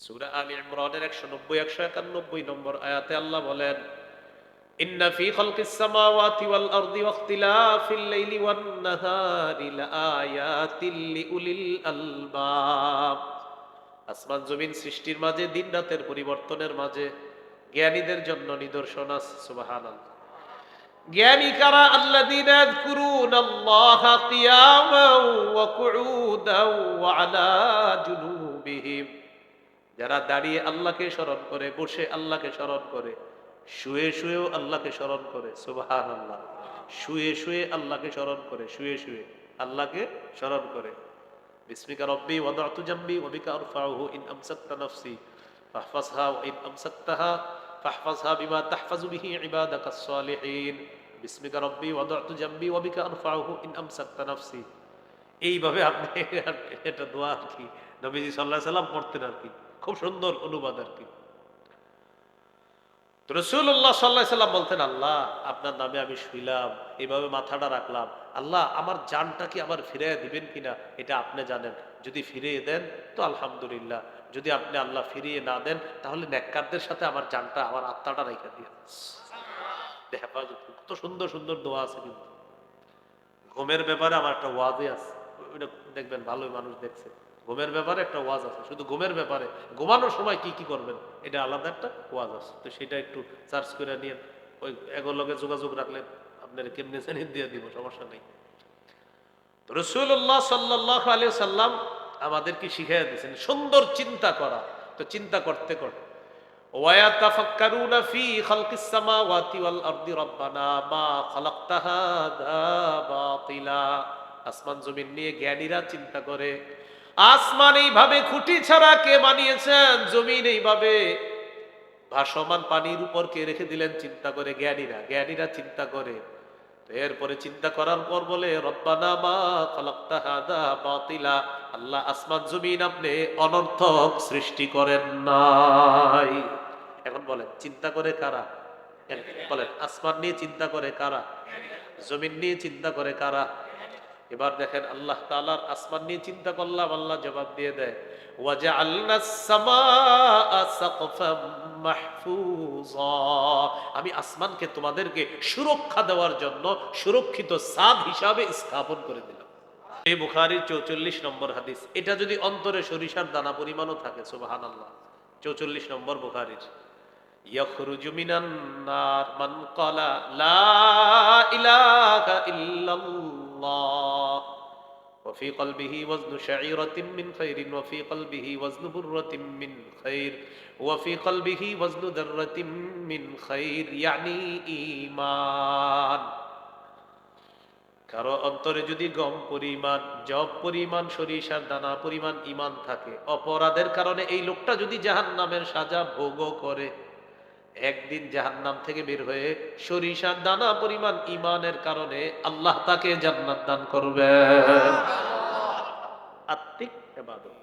সূরা আলে ইমরানের 190 191 নম্বর আয়াতে আল্লাহ বলেন, ইন্না ফি খালকিস সামাওয়াতি ওয়াল আরদি ওয়াখতিলাফিল লাইলি ওয়ান নাহারি লাআয়াতিল লিউলিল আলবাব। আসমান জমিন সৃষ্টির মাঝে, দিন রাতের পরিবর্তনের মাঝে জ্ঞানীদের জন্য নিদর্শন আছে। সুবহানাল্লাহ। জ্ঞানী কারা? আল্লাযীনা ইয়াযকুরুনাল্লাহা কিয়ামান ওয়া কুউদান ওয়া আলা জুনুবিহিম, যারা দাঁড়িয়ে আল্লাহকে স্মরণ করে, বসে আল্লাহকে স্মরণ করে, শুয়ে শুয়েও আল্লাহকে স্মরণ করে। সুবহানাল্লাহ। শুয়ে শুয়ে আল্লাহকে স্মরণ করে, শুয়ে শুয়ে আল্লাহকে স্মরণ করে। বিসমিকা রব্বি ওয়াদাতু জামবি ওয়া বিকা আরফাউহু ইন আমসাকতা নাফসি ফাহফাজহা ওয়া ইন আমসাকতাহা ফাহফাজহা বিমা তাহফাজু বিহি ইবাদাকাস সালিহিন। বিসমিকা রব্বি ওয়াদাতু জামবি ওয়া বিকা আরফাউহু ইন আমসাকতা নাফসি। এইভাবে আপনি এটা দোয়া আর কি নবীজি সাল্লাল্লাহু আলাইহি সাল্লাম পড়তেন আর কি। খুব সুন্দর অনুবাদ আর কি। তো রাসূলুল্লাহ সাল্লাল্লাহু আলাইহি সাল্লাম বলতেন, আল্লাহ আপনার নামে আমি শুইলাম, এইভাবে মাথাটা রাখলাম, আল্লাহ আমার জানটা কি আবার ফিরিয়ে দিবেন কিনা এটা আপনি জানেন। যদি ফিরিয়ে দেন তো আলহামদুলিল্লাহ, যদি আপনি আল্লাহ ফিরিয়ে না দেন তাহলে নেককারদের সাথে আমার জানটা, আমার আত্মাটা রাইখা দিয়ে হেফাজত। কত সুন্দর সুন্দর দোয়া আছে। কিন্তু ঘুমের ব্যাপারে আমার একটা ওয়াজে আছে, ওইটা দেখবেন, ভালোই মানুষ দেখছে। ঘুমের ব্যাপারে একটা ওয়াজ আছে, শুধু ঘুমের ব্যাপারে, ঘুমানোর সময় কি কি করবেন এটা আলাদা একটা ওয়াজ আছে। তো সেটা একটু সার্চ করে নিয়ে ওই এগুলোর লগে যোগাযোগ রাখলে আপনার কেমনি জানি দিয়ে দিব, সমস্যা নেই। তো রাসূলুল্লাহ সাল্লাল্লাহু আলাইহি সাল্লাম আমাদেরকে শিখিয়ে দিয়েছেন সুন্দর চিন্তা করা। তো চিন্তা করতে করতে ওয়ায়াতাফাক্কারুনা ফি খালকিস সামাওয়াতি ওয়াল আরদি রাব্বানা মা খালাকতা হাযা বাতিলা। আসমান জমিন নিয়ে জ্ঞানীরা চিন্তা করে, আসমান এইভাবে খুঁটি ছাড়া কে বানিয়েছেন, জমিন এইভাবে ভাসমান পানির উপর কে রেখে দিলেন, চিন্তা করে জ্ঞানীরা চিন্তা করে। তো এরপরে চিন্তা করার পর বলে, রব্বানা মা খালাকতা হাযা বাতিলা, আল্লাহ আসমান জমিন আপনি অনর্থক সৃষ্টি করেন নাই। এখন বলেন চিন্তা করে কারা? বলেন আসমান নিয়ে চিন্তা করে কারা? জমিন নিয়ে চিন্তা করে কারা? এবার দেখেন আল্লাহ তাআলার আসমান নিয়ে চিন্তা করলাম, আল্লাহ জবাব দিয়ে দেয়, ওয়াজআলনাস সামাআ সাকফাম মাহফুজা, আমি আসমানকে তোমাদেরকে সুরক্ষা দেওয়ার জন্য সুরক্ষিত ছাদ হিসাবে স্থাপন করে দিলাম। এই বুখারীর 44 নম্বর হাদিস। এটা যদি অন্তরে সরিষার দানা পরিমাণও থাকে, সুবহানাল্লাহ। 44 নম্বর বুখারীর। ইয়াখরুজু মিনান নার মান ক্বালা লা ইলাহা ইল্লাল্লাহ ওয়া ফি কলবিহি ওয়াজনু শাঈরাতিন মিন খাইরিন ওয়া ফি কলবিহি ওয়াজনু বুররাতিন মিন খাইর ওয়া ফি কলবিহি ওয়াজনু দাররাতিন মিন খাইর, ইয়ানি ঈমান। কারো অন্তরে যদি গম পরিমাণ, জব পরিমাণ, সরিষার দানা পরিমাণ ঈমান থাকে, অপরাধের কারণে এই লোকটা যদি জাহান্নামের সাজা ভোগও করে, একদিন জাহান্নাম থেকে বের হয়ে সরিষার দানা পরিমাণ ঈমানের কারণে আল্লাহ তাকে জান্নাত দান করবেন। আত্মিক ইবাদত।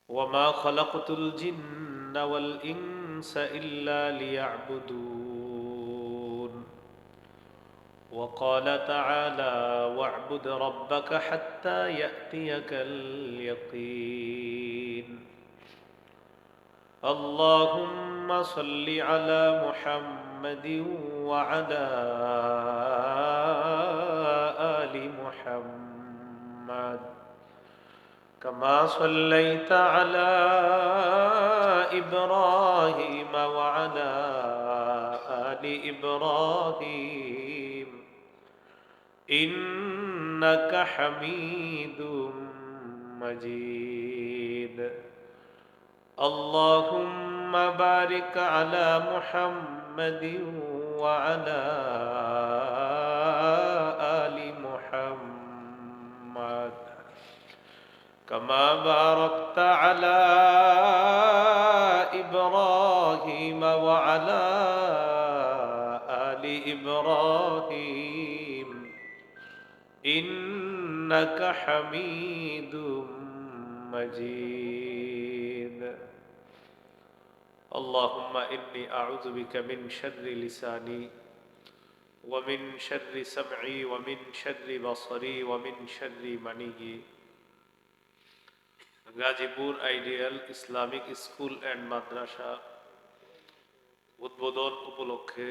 ওয়ামা খালাকতুল জিন্না ওয়াল ইনসা ইল্লা লিয়াবুদুন। وقال تعالى واعبد ربك حتى يأتيك اليقين. اللهم صل على محمد وعلى آل محمد كما صليت على إبراهيم وعلى آل إبراهيم إنك حميد مجيد. اللهم بارك على محمد وعلى آل محمد كما باركت على إبراهيم وعلى آل إبراهيم إنك حميد مجيد. اللهم إني أعوذ بك من شر لساني ومن شر سمعي ومن شر بصري ومن شر مني Gazipur ideal Islamic school and Madrasa উদ্বোধন উপলক্ষে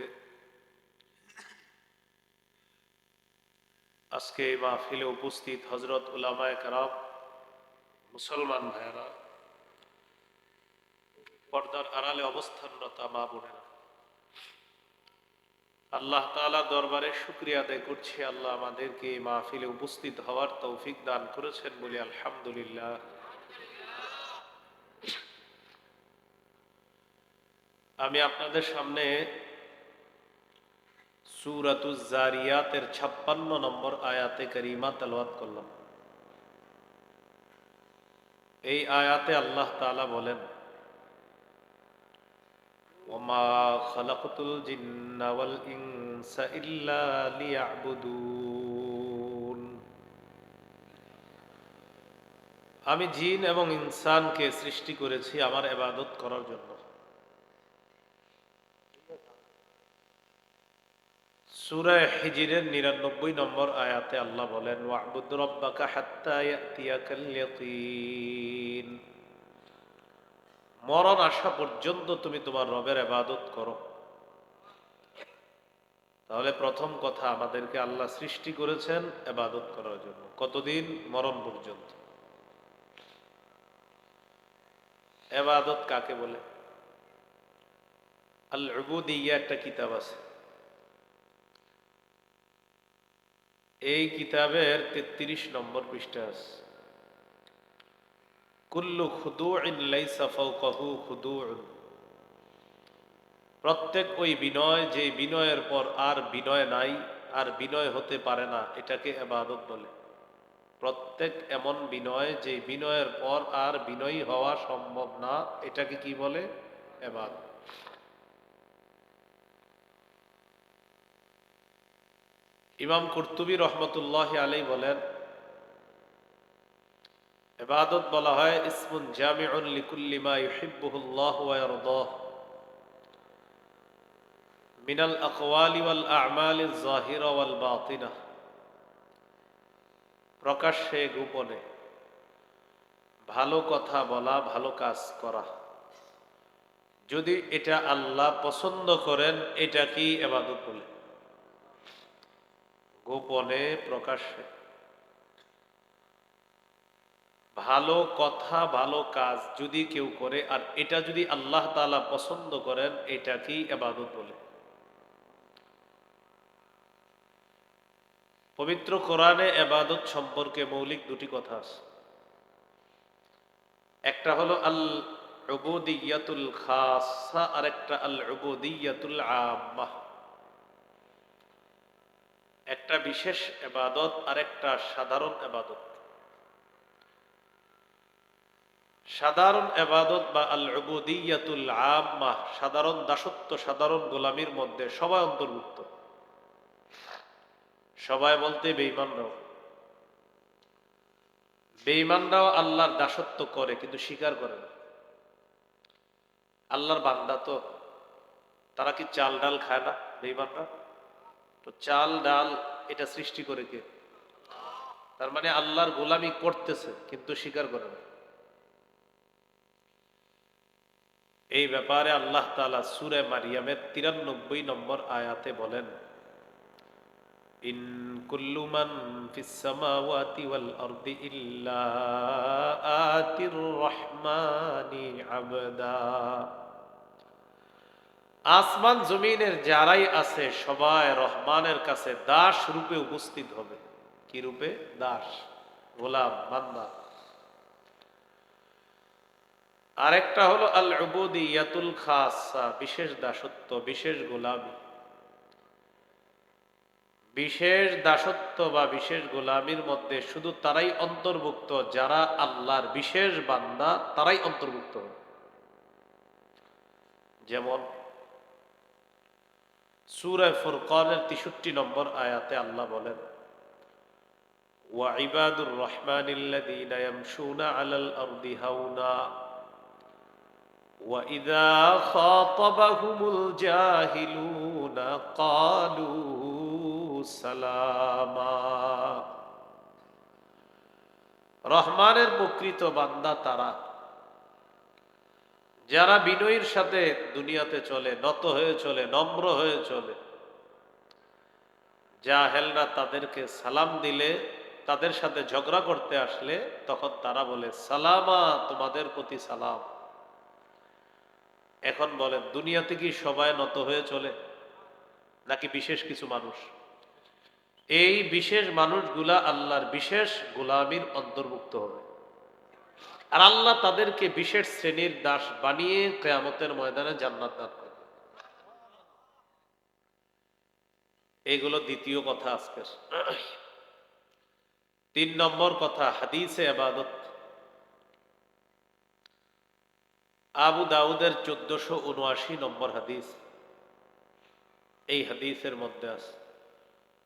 আজকে এই মাহফিলে উপস্থিত হযরত উলামায়ে কেরাম, মুসলমান ভাইয়েরা, পর্দার আড়ালে অবস্থানরত মা বোনেরা, আল্লাহ তাআলার দরবারে শুকরিয়া আদায় করছি। আল্লাহ আমাদেরকে এই মাহফিলে উপস্থিত হওয়ার তৌফিক দান করেছেন বলে আলহামদুলিল্লাহ। আমি আপনাদের সামনে সূরাতুজ জারিয়াতের 56 নম্বর আয়াতে কারিমা তেলাওয়াত করলাম। এই আয়াতে আল্লাহ তাআলা বলেন, ওমা খালাকতুল জিন্না ওয়াল ইনসা ইল্লা লিয়াবুদুন। আমি জিন এবং ইনসানকে সৃষ্টি করেছি আমার ইবাদত করার জন্য। সূরা হিজরের 99 নম্বর আয়াতে আল্লাহ বলেন, ওয়া'বুদ রাব্বাকা হাত্তা ইয়াতিয়াকাল ইয়াকিন। মরণ আসা পর্যন্ত তুমি তোমার রবের ইবাদত করো। তাহলে প্রথম কথা, আমাদেরকে আল্লাহ সৃষ্টি করেছেন ইবাদত করার জন্য। কতদিন? মরণ পর্যন্ত। ইবাদত কাকে বলে? আল উবুদিয়্যাহ একটা কিতাব আছে। এই কিতাবের 33 নম্বর পৃষ্ঠা আছে, কুল্লু খুদুইন লাইসা ফাওকাহু খুদুউন। প্রত্যেক ওই বিনয় যে বিনয়ের পর আর বিনয় নাই, আর বিনয় হতে পারে না, এটাকে ইবাদত বলে। প্রত্যেক এমন বিনয় যে বিনয়ের পর আর বিনয়ী হওয়া সম্ভব না, এটাকে কি বলে? ইবাদত। ইমাম কুরতুবী রহমতুল্লাহ আলাইহি বলেন, ইবাদত বলা হয় ইসমুন জামিউন লিকুল্লি মা ইউহিব্বুহুল্লাহু ওয়া ইয়ারদাহু মিনাল আকওয়ালি ওয়াল আ'মালিজ যাহিরা ওয়াল বাতিনা। প্রকাশ্যে গোপনে ভালো কথা বলা, ভালো কাজ করা, যদি এটা আল্লাহ পছন্দ করেন, এটা কি ইবাদত বলে? গোপনে প্রকাশ্যে ভালো কথা, ভালো কাজ যদি কেউ করে, আর এটা যদি আল্লাহ তাআলা পছন্দ করেন, এটা কি ইবাদত বলে? পবিত্র কোরআনে ইবাদত সম্পর্কে মৌলিক দুটি কথা আছে। একটা হলো আল উবুদিয়্যাতুল খাসসা, আর একটা আল উবুদিয়্যাতুল আম্মাহ। একটা বিশেষ ইবাদত আর একটা সাধারণ ইবাদত। সাধারণ ইবাদত বা আল উবুদিয়্যাতুল আম্মাহ, সাধারণ দাসত্ব, সাধারণ গোলামির মধ্যে সবাই অন্তর্ভুক্ত। সবাই বলতে বেঈমানরাও। বেঈমানরাও আল্লাহর দাসত্ব করে, কিন্তু স্বীকার করে না। আল্লাহর বান্দা তো, তারা কি চাল ডাল খায় না বেঈমানরা? তো চাল ডাল এটা সৃষ্টি করে কে? তার মানে আল্লাহর গোলামি করতেছে, কিন্তু স্বীকার করে না। এই ব্যাপারে আল্লাহ তাআলা সূরা মারিয়ামের 93 নম্বর আয়াতে বলেন, ইন কুল্লু মান ফিস সামাওয়াতি ওয়াল আরদি ইল্লা আতির রহমানি আবদা। আসমান জমিনের যারাই আছে সবাই রহমানের কাছে দাস রূপে উপস্থিত হবে। কি রূপে? দাস, গোলাম, বান্দা। আরেকটা হলো আল উবুদিয়াতুল খাসসা, বিশেষ দাসত্ব, বিশেষ গোলামি। বিশেষ দাসত্ব বা বিশেষ গোলামির মধ্যে শুধু তারাই অন্তর্ভুক্ত যারা আল্লাহর বিশেষ বান্দা, তারাই অন্তর্ভুক্ত হবে। যেমন সূরা ফুরকানের 63 নম্বর আয়াতে আল্লাহ বলেন, ওয়া ইবাদুর রহমানিল্লাযীনা ইয়ামশুনা আলাল আরদি হাওনা ওয়া ইযা খাতাবাহুমুল জাহিলুনা ক্বালু সালামা। রহমানের প্রকৃত বান্দা তারা যারা বিনয়ীর সাথে দুনিয়াতে চলে, নত হয়ে চলে, নম্র হয়ে চলে। জাহেলরা তাদেরকে সালাম দিলে, তাদের সাথে ঝগড়া করতে আসলে তখন তারা বলে সালামা, তোমাদের প্রতি সালাম। এখন বলেন, দুনিয়াতে কি সবাই নত হয়ে চলে নাকি বিশেষ কিছু মানুষ? এই বিশেষ মানুষগুলা আল্লাহর বিশেষ গোলামীর অন্তর্ভুক্ত হবে, আর আল্লাহ তাদেরকে বিশেষ শ্রেণীর দাস বানিয়ে কিয়ামতের ময়দানে জান্নাত দান করবে। এইগুলো দ্বিতীয় কথা আজকের। 3 নম্বর কথা, হাদিসে ইবাদত। আবু দাউদের 1479 নম্বর হাদিস। এই হাদিসের মধ্যে আছে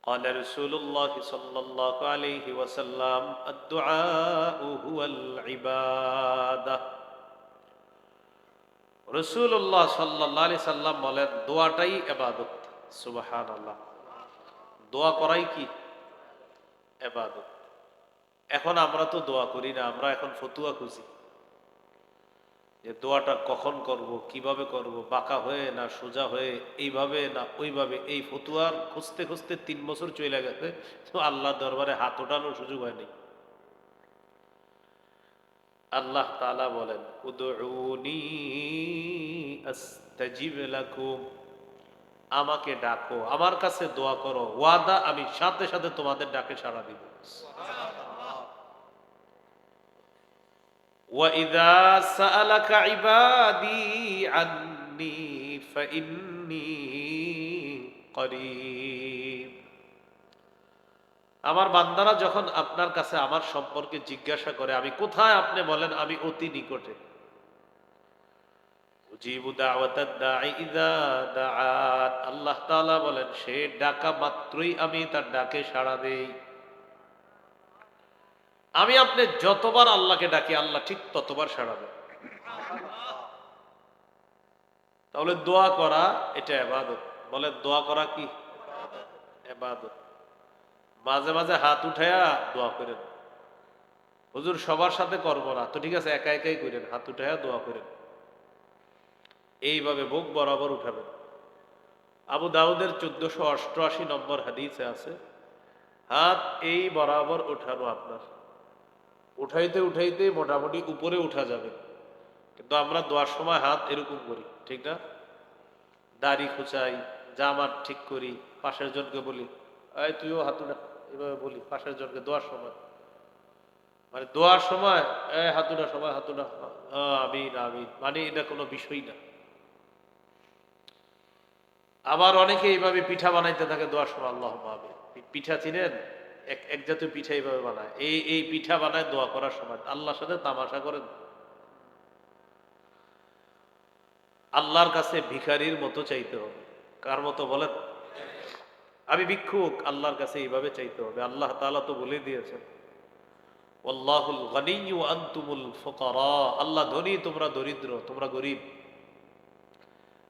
قال رسول الله صلى الله عليه وسلم الدعاء هو العبادة। রাসূলুল্লাহ সাল্লাল্লাহু আলাইহি সাল্লাম বলেন, দোয়াটাই ইবাদত। সুবহানাল্লাহ। দোয়া করাই কি ইবাদত। এখন আমরা তো দোয়া করি না, আমরা এখন ফতুয়া খুঁজি যে দোয়াটা কখন করব, কিভাবে করব, বাঁকা হয়ে না সোজা হয়ে, এইভাবে না ওইভাবে। এই ফতুয়ার খুঁজতে খুঁজতে 3 বছর চলে গেছে, তো আল্লাহ দরবারে হাত ওঠানোর সুযোগ হয়নি। আল্লাহ তাআলা বলেন, উদউনি আস্তাজিব লাকুম, আমাকে ডাকো, আমার কাছে দোয়া করো, ওয়াদা আমি সাথে সাথে তোমাদের ডাকে সাড়া দিব। وَإِذَا سَأَلَكَ عِبَادِي عَنِّي فَإِنِّي قَرِيب। আমার বান্দারা যখন আপনার কাছে আমার সম্পর্কে জিজ্ঞাসা করে আমি কোথায়, আপনি বলেন আমি অতি নিকটে। উজিবু দাওয়াতাদ দাঈ ইযা দাআন, আল্লাহ তাআলা বলেন সে ডাকা মাত্রই আমি তার ডাকে সাড়া দেই। আমি আপনি যতবার আল্লাহকে ডাকি আল্লাহ ঠিক ততবার সাড়া দেয়। তাহলে দোয়া করা এটা ইবাদত। বলে দোয়া করা কি ইবাদত। মাঝে মাঝে হাত উঠায়া দোয়া করেন। হুজুর সবার সাথে করব না তো ঠিক আছে, একা একাই করেন, হাত উঠায়া দোয়া করেন। এইভাবে বুক বরাবর উঠাবেন। আবু দাউদের 1488 নম্বর হাদিসে আছে, হাত এই বরাবর উঠানো আপনার। উঠাইতে উঠাইতে মোটামুটি উপরে উঠা যাবে, কিন্তু আমরা দোয়ার সময় হাত এরকম করি, ঠিক না? দাড়ি খুঁচাই, জামা ঠিক করি, পাশের জনকে বলি এই তুইও হাত উঠা, এভাবে বলি পাশের জনকে দোয়ার সময়। মানে দোয়ার সময় হাত উঠা, সবাই হাত উঠা, আমিন আমিন, মানে এটা কোনো বিষয় না। আবার অনেকে এইভাবে পিঠা বানাইতে থাকে দোয়ার সময়, আল্লাহ আমিন। পিঠা চিনেন? এক জাতীয় পিঠা এইভাবে বানায়, এই পিঠা বানায় দোয়া করার সময়। আল্লাহর সাথে তামাশা করেন। আল্লাহর কাছে ভিখারির মতো চাইতে হবে। কার মতো বলেন? আমি ভিক্ষুক, আল্লাহর কাছে এইভাবে চাইতে হবে। আল্লাহ তাআলা তো বলে দিয়েছেন, ওয়াল্লাহুল গনিয়্যু ওয়া আনতুমুল ফুকারা, আল্লাহ ধনী, তোমরা দরিদ্র, তোমরা গরীব।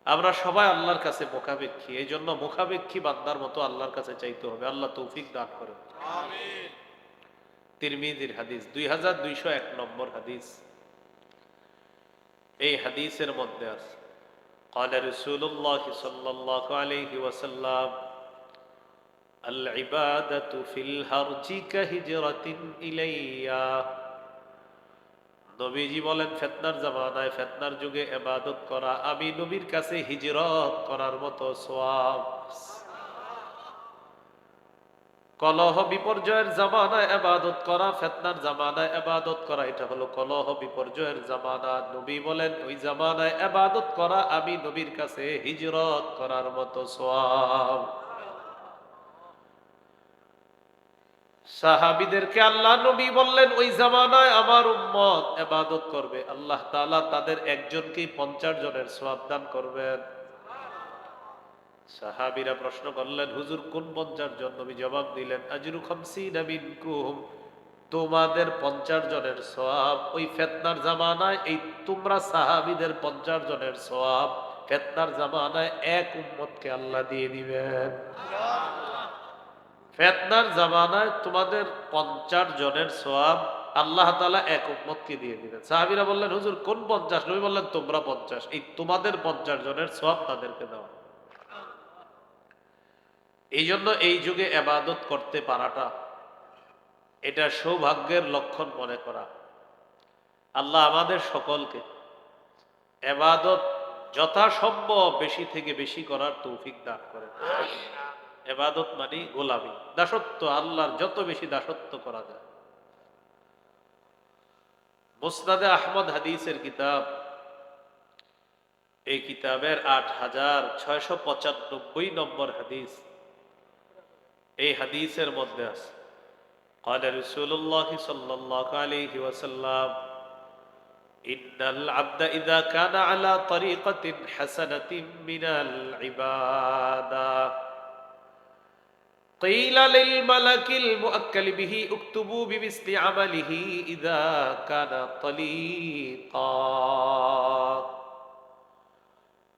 আমরা সবাই আল্লাহর কাছে মুখাপেক্ষী, এই জন্য মুখাপেক্ষী বান্দার মতো আল্লাহর কাছে চাইতে হবে। আল্লাহ তৌফিক দান করেন। আমিন। তিরমিজির হাদিস, 2201 নম্বর হাদিস। এই হাদিসের মধ্যে আছে قال رسول الله صلى الله عليه وسلم العبادة في الهرج كهجرة إلي। নবীজি বলেন, ফিতনার জামানায়, ফিতনার যুগে ইবাদত করা আমি নবীর কাছে হিজরত করার মতো সওয়াব। কলহ বিপর্যয়ের জামানায় ইবাদত করা, ফিতনার জামানায় ইবাদত করা, এটা হলো কলহ বিপর্যয়ের জামানা। নবী বলেন ওই জামানায় ইবাদত করা আমি নবীর কাছে হিজরত করার মতো সওয়াব। সাহাবীদেরকে আল্লাহ নবী বললেন ওই জামানায় আমার উম্মত ইবাদত করবে, আল্লাহ তাআলা তাদের একজনকেই 50 জনের সওয়াব দান করবেন। সাহাবীরা প্রশ্ন করলেন, হুজুর কোন 50 জন? নবী জবাব দিলেন, আজরু 50 মিনকুম, তোমাদের 50 জনের সওয়াব ওই ফিতনার জামানায়, এই তোমরা সাহাবীদের 50 জনের সওয়াব ফিতনার জামানায় এক উম্মতকে আল্লাহ দিয়ে দিবেন। ফিতনার জামানায় তোমাদের 50 জনের সওয়াব আল্লাহ তাআলা এক উম্মতকে দিয়ে দিলেন। সাহাবীরা বললেন, হুজুর কোন 50? নবী বললেন, তোমরা 50, এই তোমাদের 50 জনের সওয়াব তাদেরকে দেওয়া। এই জন্য এই যুগে ইবাদত করতে পারাটা এটা সৌভাগ্যের লক্ষণ মনে করা। আল্লাহ আমাদের সকলকে ইবাদত যথাসম্ভব বেশি থেকে বেশি করার তৌফিক দান করেন। ইবাদত মানে গোলামি, দাসত্ব, আল্লাহর যত বেশি দাসত্ব করা যায়। মুসনাদে আহমদ হাদিসের কিতাব, এই কিতাবের 8695 নম্বর হাদিস, এই হাদিসের মধ্যে আছে قال رسول الله صلى الله عليه وسلم إن العبد إذا كان على طريقة حسنة من العبادة قيل للملك المؤكل به اكتبوا بمثل عمله إذا كان طليقا।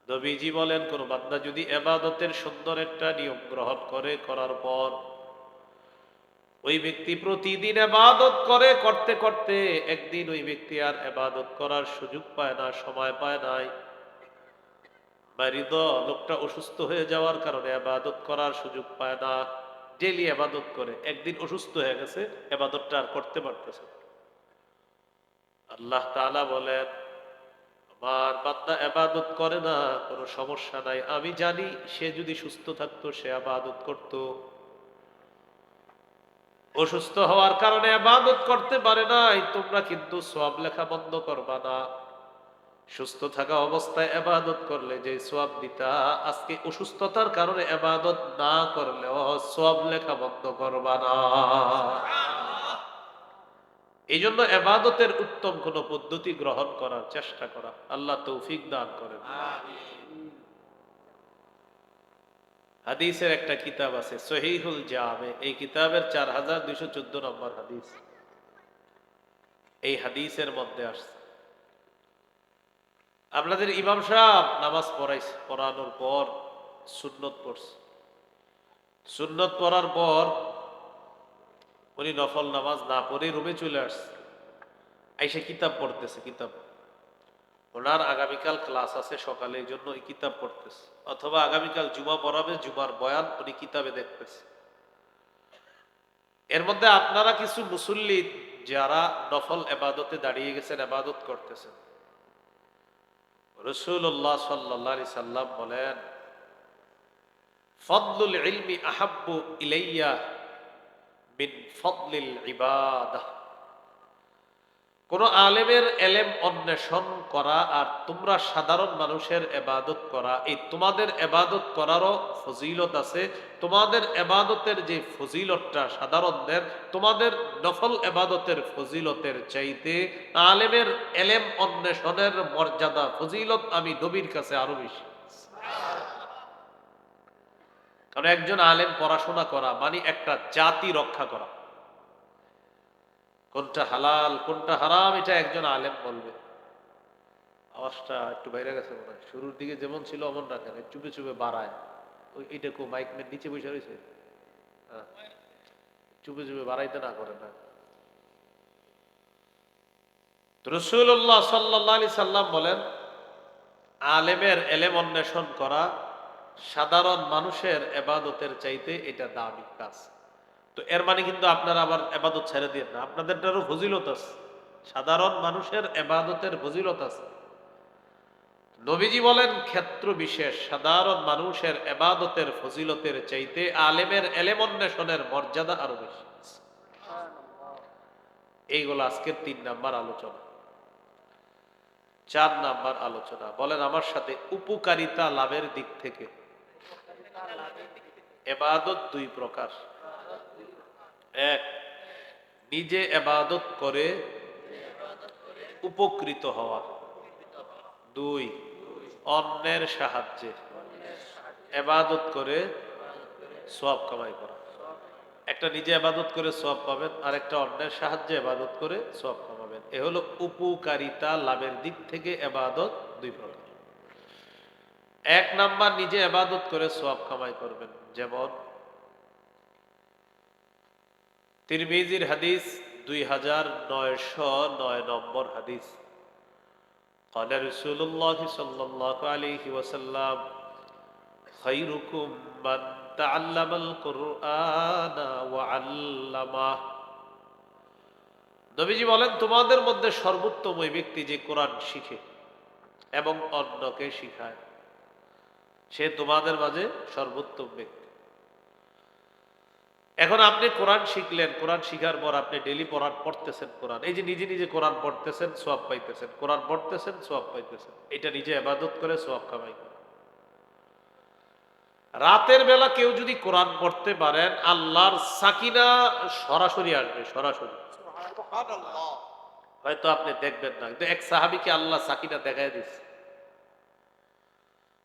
নবীজি বলেন, কোন বান্দা যদি ইবাদতের সুন্দর একটা নিয়ম গ্রহণ করে, করার পর ওই ব্যক্তি প্রতিদিন ইবাদত করে, করতে করতে একদিন ওই ব্যক্তি আর ইবাদত করার সুযোগ পায় না, সময় পায় নাই, মারিদ, লোকটা অসুস্থ হয়ে যাওয়ার কারণে ইবাদত করার সুযোগ পায় না, ডেইলি ইবাদত করে, একদিন অসুস্থ হয়ে গেছে, ইবাদতটা আর করতে পারতেছে। আল্লাহ তাআলা বলেন, আমার বান্দা ইবাদত করে না, কোনো সমস্যা নাই, আমি জানি সে যদি সুস্থ থাকতো সে ইবাদত করত, অসুস্থ হওয়ার কারণে ইবাদত করতে পারে নাই, তোমরা কিন্তু সওয়াব লেখা বন্ধ করবা না। সুস্থ থাকা অবস্থায় ইবাদত করলে যে সওয়াব দিতা, আজকে অসুস্থতার কারণে ইবাদত না করলেও সওয়াব লেখা বন্ধ করবা না। এই জন্য ইবাদতের উত্তম কোন পদ্ধতি গ্রহণ করার চেষ্টা করা। আল্লাহ তৌফিক দান করেন। হাদিসের একটা কিতাব আছে সহিহুল জামে, এই কিতাবের 4214 নম্বর হাদিস, এই হাদিসের মধ্যে আসছে, আপনাদের ইমাম সাহেব নামাজ পড়াইছে, পড়ানোর পর সুন্নত পড়ছে, সুন্নত পড়ার পর উনি নফল নামাজ না পড়ে রুমে চলে আসছে, আইসে কিতাব পড়তেছে। কিতাব, ওনার আগামীকাল ক্লাস আছে সকালে, এই জন্য এই কিতাব পড়তেছে, অথবা আগামীকাল জুমা পড়াবে, জুমার বয়ান উনি কিতাবে দেখতেছে। এর মধ্যে আপনারা কিছু মুসল্লি যারা নফল ইবাদতে দাঁড়িয়ে গেছেন, ইবাদত করতেছেন, রাসূলুল্লাহ সাল্লাল্লাহু আলাইহি সাল্লাম বলেন, ফাদলুল ইলমি আহাব্বু ইলাইয়া মিন ফাদলিল ইবাদাহ। কোন আলেমের এলেম অন্বেষণ করা আর তোমরা সাধারণ মানুষের ইবাদত করা, এই তোমাদের ইবাদত করারও ফজিলত আছে। তোমাদের ইবাদতের যে ফজিলতটা সাধারণদের, তোমাদের নফল ইবাদতের ফজিলতের চাইতে আলেমের এলেম অন্বেষণের মর্যাদা, ফজিলত আমি নবীর কাছে আরো বেশি। কারণ একজন আলেম পড়াশোনা করা মানে একটা জাতি রক্ষা করা। কোনটা হালাল কোনটা হারাম এটা একজন আলেম বলবে। আওয়াজটা একটু বাইরে গেছে মনে হয়, শুরুর দিকে যেমন ছিল অমন রাখেন, চুপে চুপে বাড়ায়। ওই এটা কো মাইক নিচে বসে রয়েছে, হ্যাঁ, চুপে চুপে বাড়াইতে না করে না। রাসূলুল্লাহ সাল্লাল্লাহু আলাইহি সাল্লাম বলেন, আলেমের এলেম অন্বেষণ করা সাধারণ মানুষের ইবাদতের চাইতে এটা দামি কাজ। তো এর মানে কিন্তু আপনারা আবার ইবাদত ছেড়ে দিয়ে না, আপনাদেরটারও ফজিলত আছে, সাধারণ মানুষের ইবাদতের ফজিলত আছে। নবীজি বলেন, ক্ষেত্র বিশেষ সাধারণ মানুষের ইবাদতের ফজিলতের চাইতে আলেমের এলেম অন্বেষণের মর্যাদা আরো বেশি। এইগুলো আজকের 3 নাম্বার আলোচনা। 4 নাম্বার আলোচনা, বলেন আমার সাথে, উপকারিতা লাভের দিক থেকে ইবাদত 2 প্রকার। এক, নিজে ইবাদত করে উপকৃত হওয়া। 2, অন্যের সাহায্যে ইবাদত করে সওয়াব কামাই করা। একটা নিজে ইবাদত করে সওয়াব পাবেন, আর একটা অন্যের সাহায্যে ইবাদত করে সওয়াব কামাবেন। এ হলো উপকারিতা লাভের দিক থেকে ইবাদত 2 প্রকার। 1 নাম্বার, নিজে ইবাদত করে সওয়াব কামাই করবেন। যেমন তিরমিজির হাদিস 2909 নম্বর হাদিস। قال رسول الله صلى الله عليه وسلم خيركم من تعلم القرآن وعلمه। নবীজি বলেন, তোমাদের মধ্যে সর্বোত্তম ওই ব্যক্তি যে কোরআন শিখে এবং অন্যকে শিখায়, সে তোমাদের মাঝে সর্বোত্তম ব্যক্তি। এখন আপনি কোরআন শিখলেন, কোরআন শিখার পর আপনি ডেইলি কোরআন পড়তেছেন, কোরআন এই যে নিজে নিজে কোরআন পড়তেছেন, সওয়াব পাইতেছেন, কোরআন পড়তেছেন, সওয়াব পাইতেছেন, এটা নিজে ইবাদত করে সওয়াব কামাই করে। রাতের বেলা কেউ যদি কোরআন পড়তে পারেন, আল্লাহর সাকিনা সরাসরি আসবে, সরাসরি। হয়তো আপনি দেখবেন না, কিন্তু এক সাহাবীকে আল্লাহ সাকিনা দেখায় দিচ্ছে।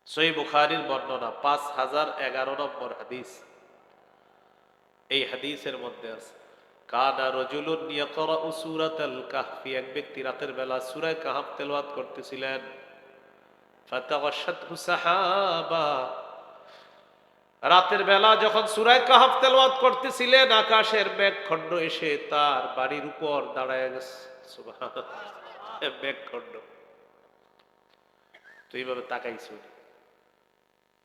সহিহ বুখারীর বর্ণনা, 5011 নম্বর হাদিস। এই হাদিসের মধ্যে আছে, কানা রাজুলুন ইয়াকরাউ সূরাতাল কাহফি, এক ব্যক্তি রাতের বেলা সূরা কাহফ তেলাওয়াত করতেছিলেন। ফাতাগাশাতহু সাহাবা, রাতের বেলা যখন সূরা কাহফ তেলাওয়াত করতেছিলেন, আকাশের মেঘখণ্ড এসে তার বাড়ির উপর দাঁড়ায় গেছে। সুবহানাল্লাহ, মেঘখণ্ড। তো এইভাবে তাকাইছে,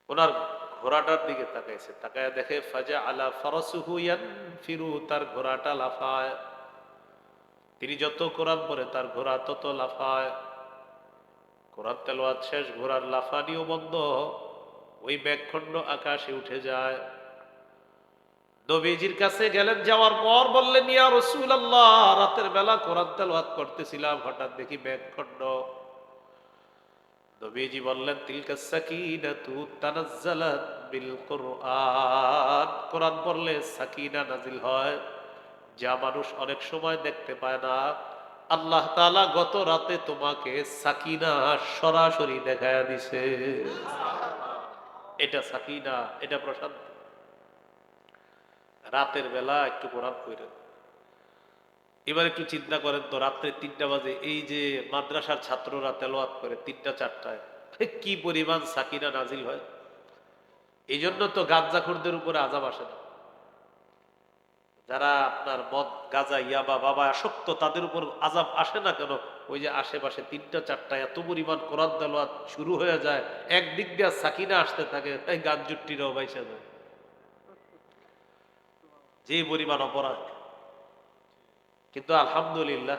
ওনার ঘোড়াটার দিকে তাকাইছে, তাকায় দেখে ফাজা আলা ফারাসুহু ইয়ানফিরু, তার ঘোড়াটা লাফায়। তিনি যত কোরআন পড়ে তার ঘোড়া তত লাফায়। কোরআন তেলাওয়াত শেষ, ঘোড়ার লাফানিও বন্ধ, ওই মেঘখণ্ড আকাশে উঠে যায়। নবীজির কাছে গেলেন, যাওয়ার পর বললেন, ইয়া রাসূলুল্লাহ, রাতের বেলা কোরআন তেলাওয়াত করতেছিলাম, হঠাৎ দেখি মেঘখণ্ড। নবীজি বললেন, তিলকা সাকিনাতু তানাজ্জালাত বিল কুরআন, কোরআন পড়লে সাকিনা নাজিল হয়, যা মানুষ অনেক সময় দেখতে পায় না। আল্লাহ তাআলা গত রাতে তোমাকে সাকিনা সরাসরি দেখায়া দিছে। এটা সাকিনা, এটা প্রশান্তি। রাতের বেলা একটু কোরআন পড়েন। এবার একটু চিন্তা করেন তো, রাত্রে 3টা বাজে এই যে মাদ্রাসার ছাত্ররা তেলাওয়াত করে 3টা 4টায়, কি পরিমাণ সাকিনা নাজিল হয়। এই জন্য তো গাঁজাখোরদের উপরে আযাব আসে না। যারা আপনার মদ, গাঁজা, ইয়াবা, বাবা আসক্ত, তাদের উপর আযাব আসে না কেন? ওই যে আশেপাশে 3টা 4টায় এত পরিমাণ কোরআন তেলাওয়াত শুরু হয়ে যায়, একদিক দিয়ে সাকিনা আসতে থাকে, তাই গাঞ্জুট্টিরাও বাইসা যায়। যে পরিমাণ অপরাধ। কিন্তু আলহামদুলিল্লাহ,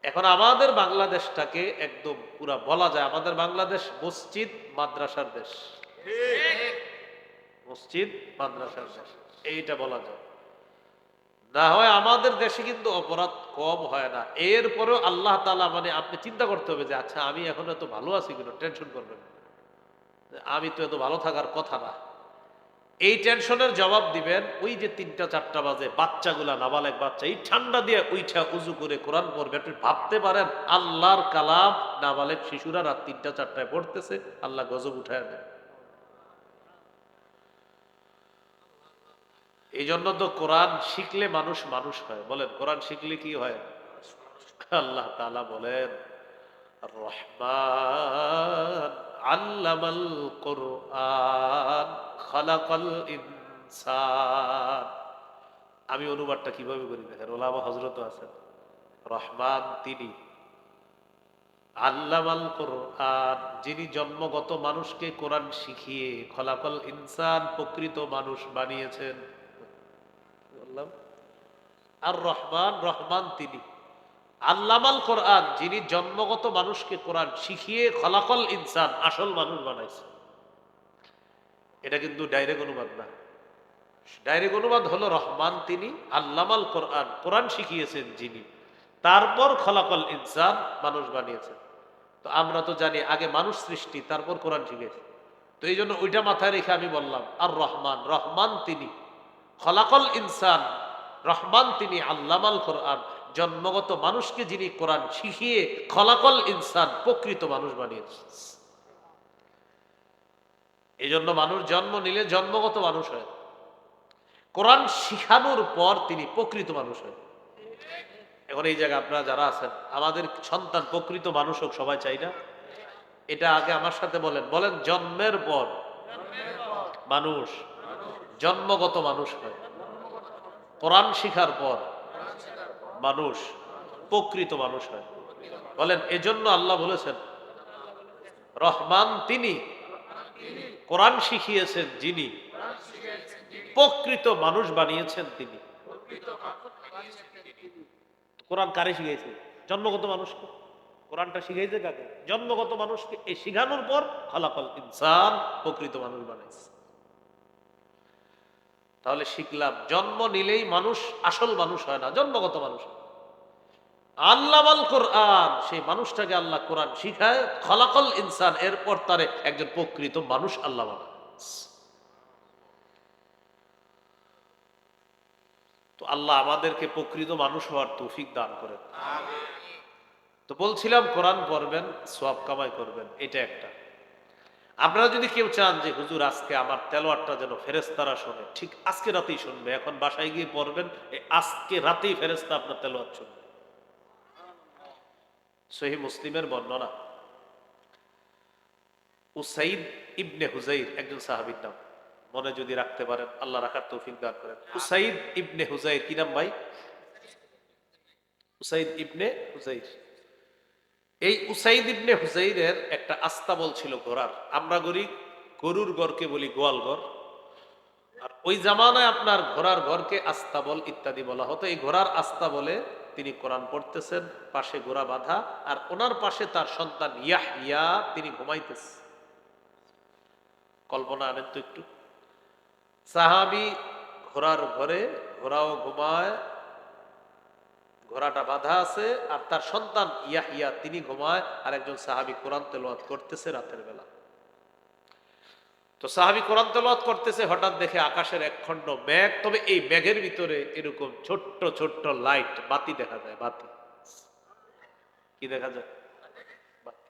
এখন আমাদের বাংলাদেশটাকে একদম পুরা বলা যায়, আমাদের বাংলাদেশ মসজিদ মাদ্রাসার দেশ। মসজিদ মাদ্রাসার দেশ, এইটা বলা যায়। না হয় আমাদের দেশে কিন্তু অপরাধ কম হয় না। এরপরেও আল্লাহ তাআলা, মানে আপনি চিন্তা করতে হবে যে আচ্ছা আমি এখন এত ভালো আছি কেন, টেনশন করবেন, আমি তো এত ভালো থাকার কথা না। এই টেনশনের জবাব দিবেন ওই যে 3টা 4টা বাজে বাচ্চাগুলা, নাবালেগ বাচ্চা, এই ঠান্ডা দিয়ে উইঠা উজু করে কোরআন পড়বে। আপনি ভাবতে পারেন আল্লাহর কালাম নাবালেগ শিশুরা রাত 3টা 4টায় পড়তেছে, আল্লাহ গজব উঠায় দেন। এই জন্য তো কোরআন শিখলে মানুষ মানুষ হয়। বলেন, কোরআন শিখলে কি হয়? আল্লাহ তাআলা বলেন, রহমান আল্লামাল কোরআন খালাকাল ইনসান। আমি অনুবাদটা কিভাবে করি দেখেন, ওলামা হযরত আছেন। রহমান তিনি, আল্লামাল কোরআন যিনি জন্মগত মানুষকে কোরআন শিখিয়ে, খলাকাল ইনসান প্রকৃত মানুষ বানিয়েছেন। বললাম আর রহমান, রহমান তিনি, আল্লামাল কোরআন যিনি জন্মগত মানুষকে কোরআন শিখিয়ে খলাকাল ইনসান আসল মানুষ বানাইছে। এটা কিন্তু ডাইরেক্ট অনুবাদ না। ডাইরেক্ট অনুবাদ হলো রহমান তিনি, আল্লামাল কোরআন কোরআন শিখিয়েছেন যিনি, তারপর খলাকাল ইনসান মানুষ বানিয়েছেন। তো আমরা তো জানি আগে মানুষ সৃষ্টি, তারপর কোরআন শিখেছে। তো এই জন্য ওইটা মাথায় রেখে আমি বললাম আর রহমান, রহমান তিনি, খলাকাল ইনসান, রহমান তিনি, আল্লামাল কোরআন জন্মগত মানুষকে যিনি কোরআন শিখিয়ে খলাকাল ইনসান প্রকৃত মানুষ বানিয়েছে। এই জন্য মানুষ জন্ম নিলে জন্মগত মানুষ হয়, কোরআন শিখানোর পর তিনি প্রকৃত মানুষ হয়। এখন এই জায়গায় আপনারা যারা আছেন, আমাদের সন্তান প্রকৃত মানুষ হোক, সবাই চাই না? এটা আগে আমার সাথে বলেন, বলেন জন্মের পর মানুষ জন্মগত মানুষ হয়, কোরআন শিখার পর মানুষ প্রকৃত মানুষ হয়। বলেন এজন্য আল্লাহ বলেছেন রহমান তিনি, কোরআন শিখিয়েছেন যিনি, প্রকৃত মানুষ বানিয়েছেন তিনি। কোরআন কারে শিখাইছে? জন্মগত মানুষকে। কোরআনটা শিখাইছে কাকে? জন্মগত মানুষকে। এই শিখানোর পর খালাকাল ইনসান, প্রকৃত মানুষ বানাইছে। তাহলে শিখলাম জন্ম নিলেই মানুষ আসল মানুষ হয় না, জন্মগত মানুষ। আল্লামাল কোরআন, সেই মানুষটাকে আল্লাহ কোরআন শিখায়, খালাকাল ইনসান, এরপর তারে একজন প্রকৃত মানুষ আল্লাহ বানায়। তো আল্লাহ আমাদেরকে প্রকৃত মানুষ হওয়ার তৌফিক দান করেন। তো বলছিলাম কোরআন পড়বেন, সওয়াব কামাই করবেন, এটা একটা। আপনারা যদি কেউ চান যে হুজুর আজকে আমার তেলাওয়াতটা যেন ফেরেশতারা শোনে, ঠিক আজকে রাতেই শুনবে। এখন বাসায় গিয়ে পড়বেন, আজকে রাতেই ফেরেশতা আপনার তেলাওয়াত শুনবে। সহিহ মুসলিমের বর্ণনা, উসাইদ ইবনে হুজাইর একজন সাহাবীর নাম, মনে যদি রাখতে পারেন আল্লাহ রাখার তৌফিক দান করেন। উসাইদ ইবনে হুজাইর, কি নাম ভাই? উসাইদ ইবনে হুজাইর। এই উসাইদ ইবনে হুজাইরের একটা আস্তাবল ছিল ঘোড়ার। আমরা গরুর ঘরকে বলি গোয়াল ঘর, আর ওই জামানায় আপনার ঘোড়ার ঘরকে আস্তাবল ইত্যাদি বলা হতো। এই ঘোড়ার আস্তাবলে তিনি কোরআন পড়তেছেন, পাশে ঘোড়া বাঁধা, আর ওনার পাশে তার সন্তান ইয়াহইয়া, তিনি ঘুমাইতেছে। কল্পনা আনেন তো একটু, সাহাবী ঘোড়ার ঘরে, ঘোড়াও ঘুমায়, ঘোড়াটা বাঁধা আছে, আর তার সন্তান ইয়াহইয়া তিনি ঘুমায়, আর একজন সাহাবী কোরআন তেলাওয়াত করতেছে রাতের বেলা। তো সাহাবী কোরআন তেলাওয়াত করতেছে, হঠাৎ দেখে আকাশের এক খণ্ড মেঘ, তবে এই মেঘের ভিতরে এরকম ছোট্ট ছোট্ট লাইট, বাতি দেখা যায়। বাতি, কি দেখা যায়? বাতি।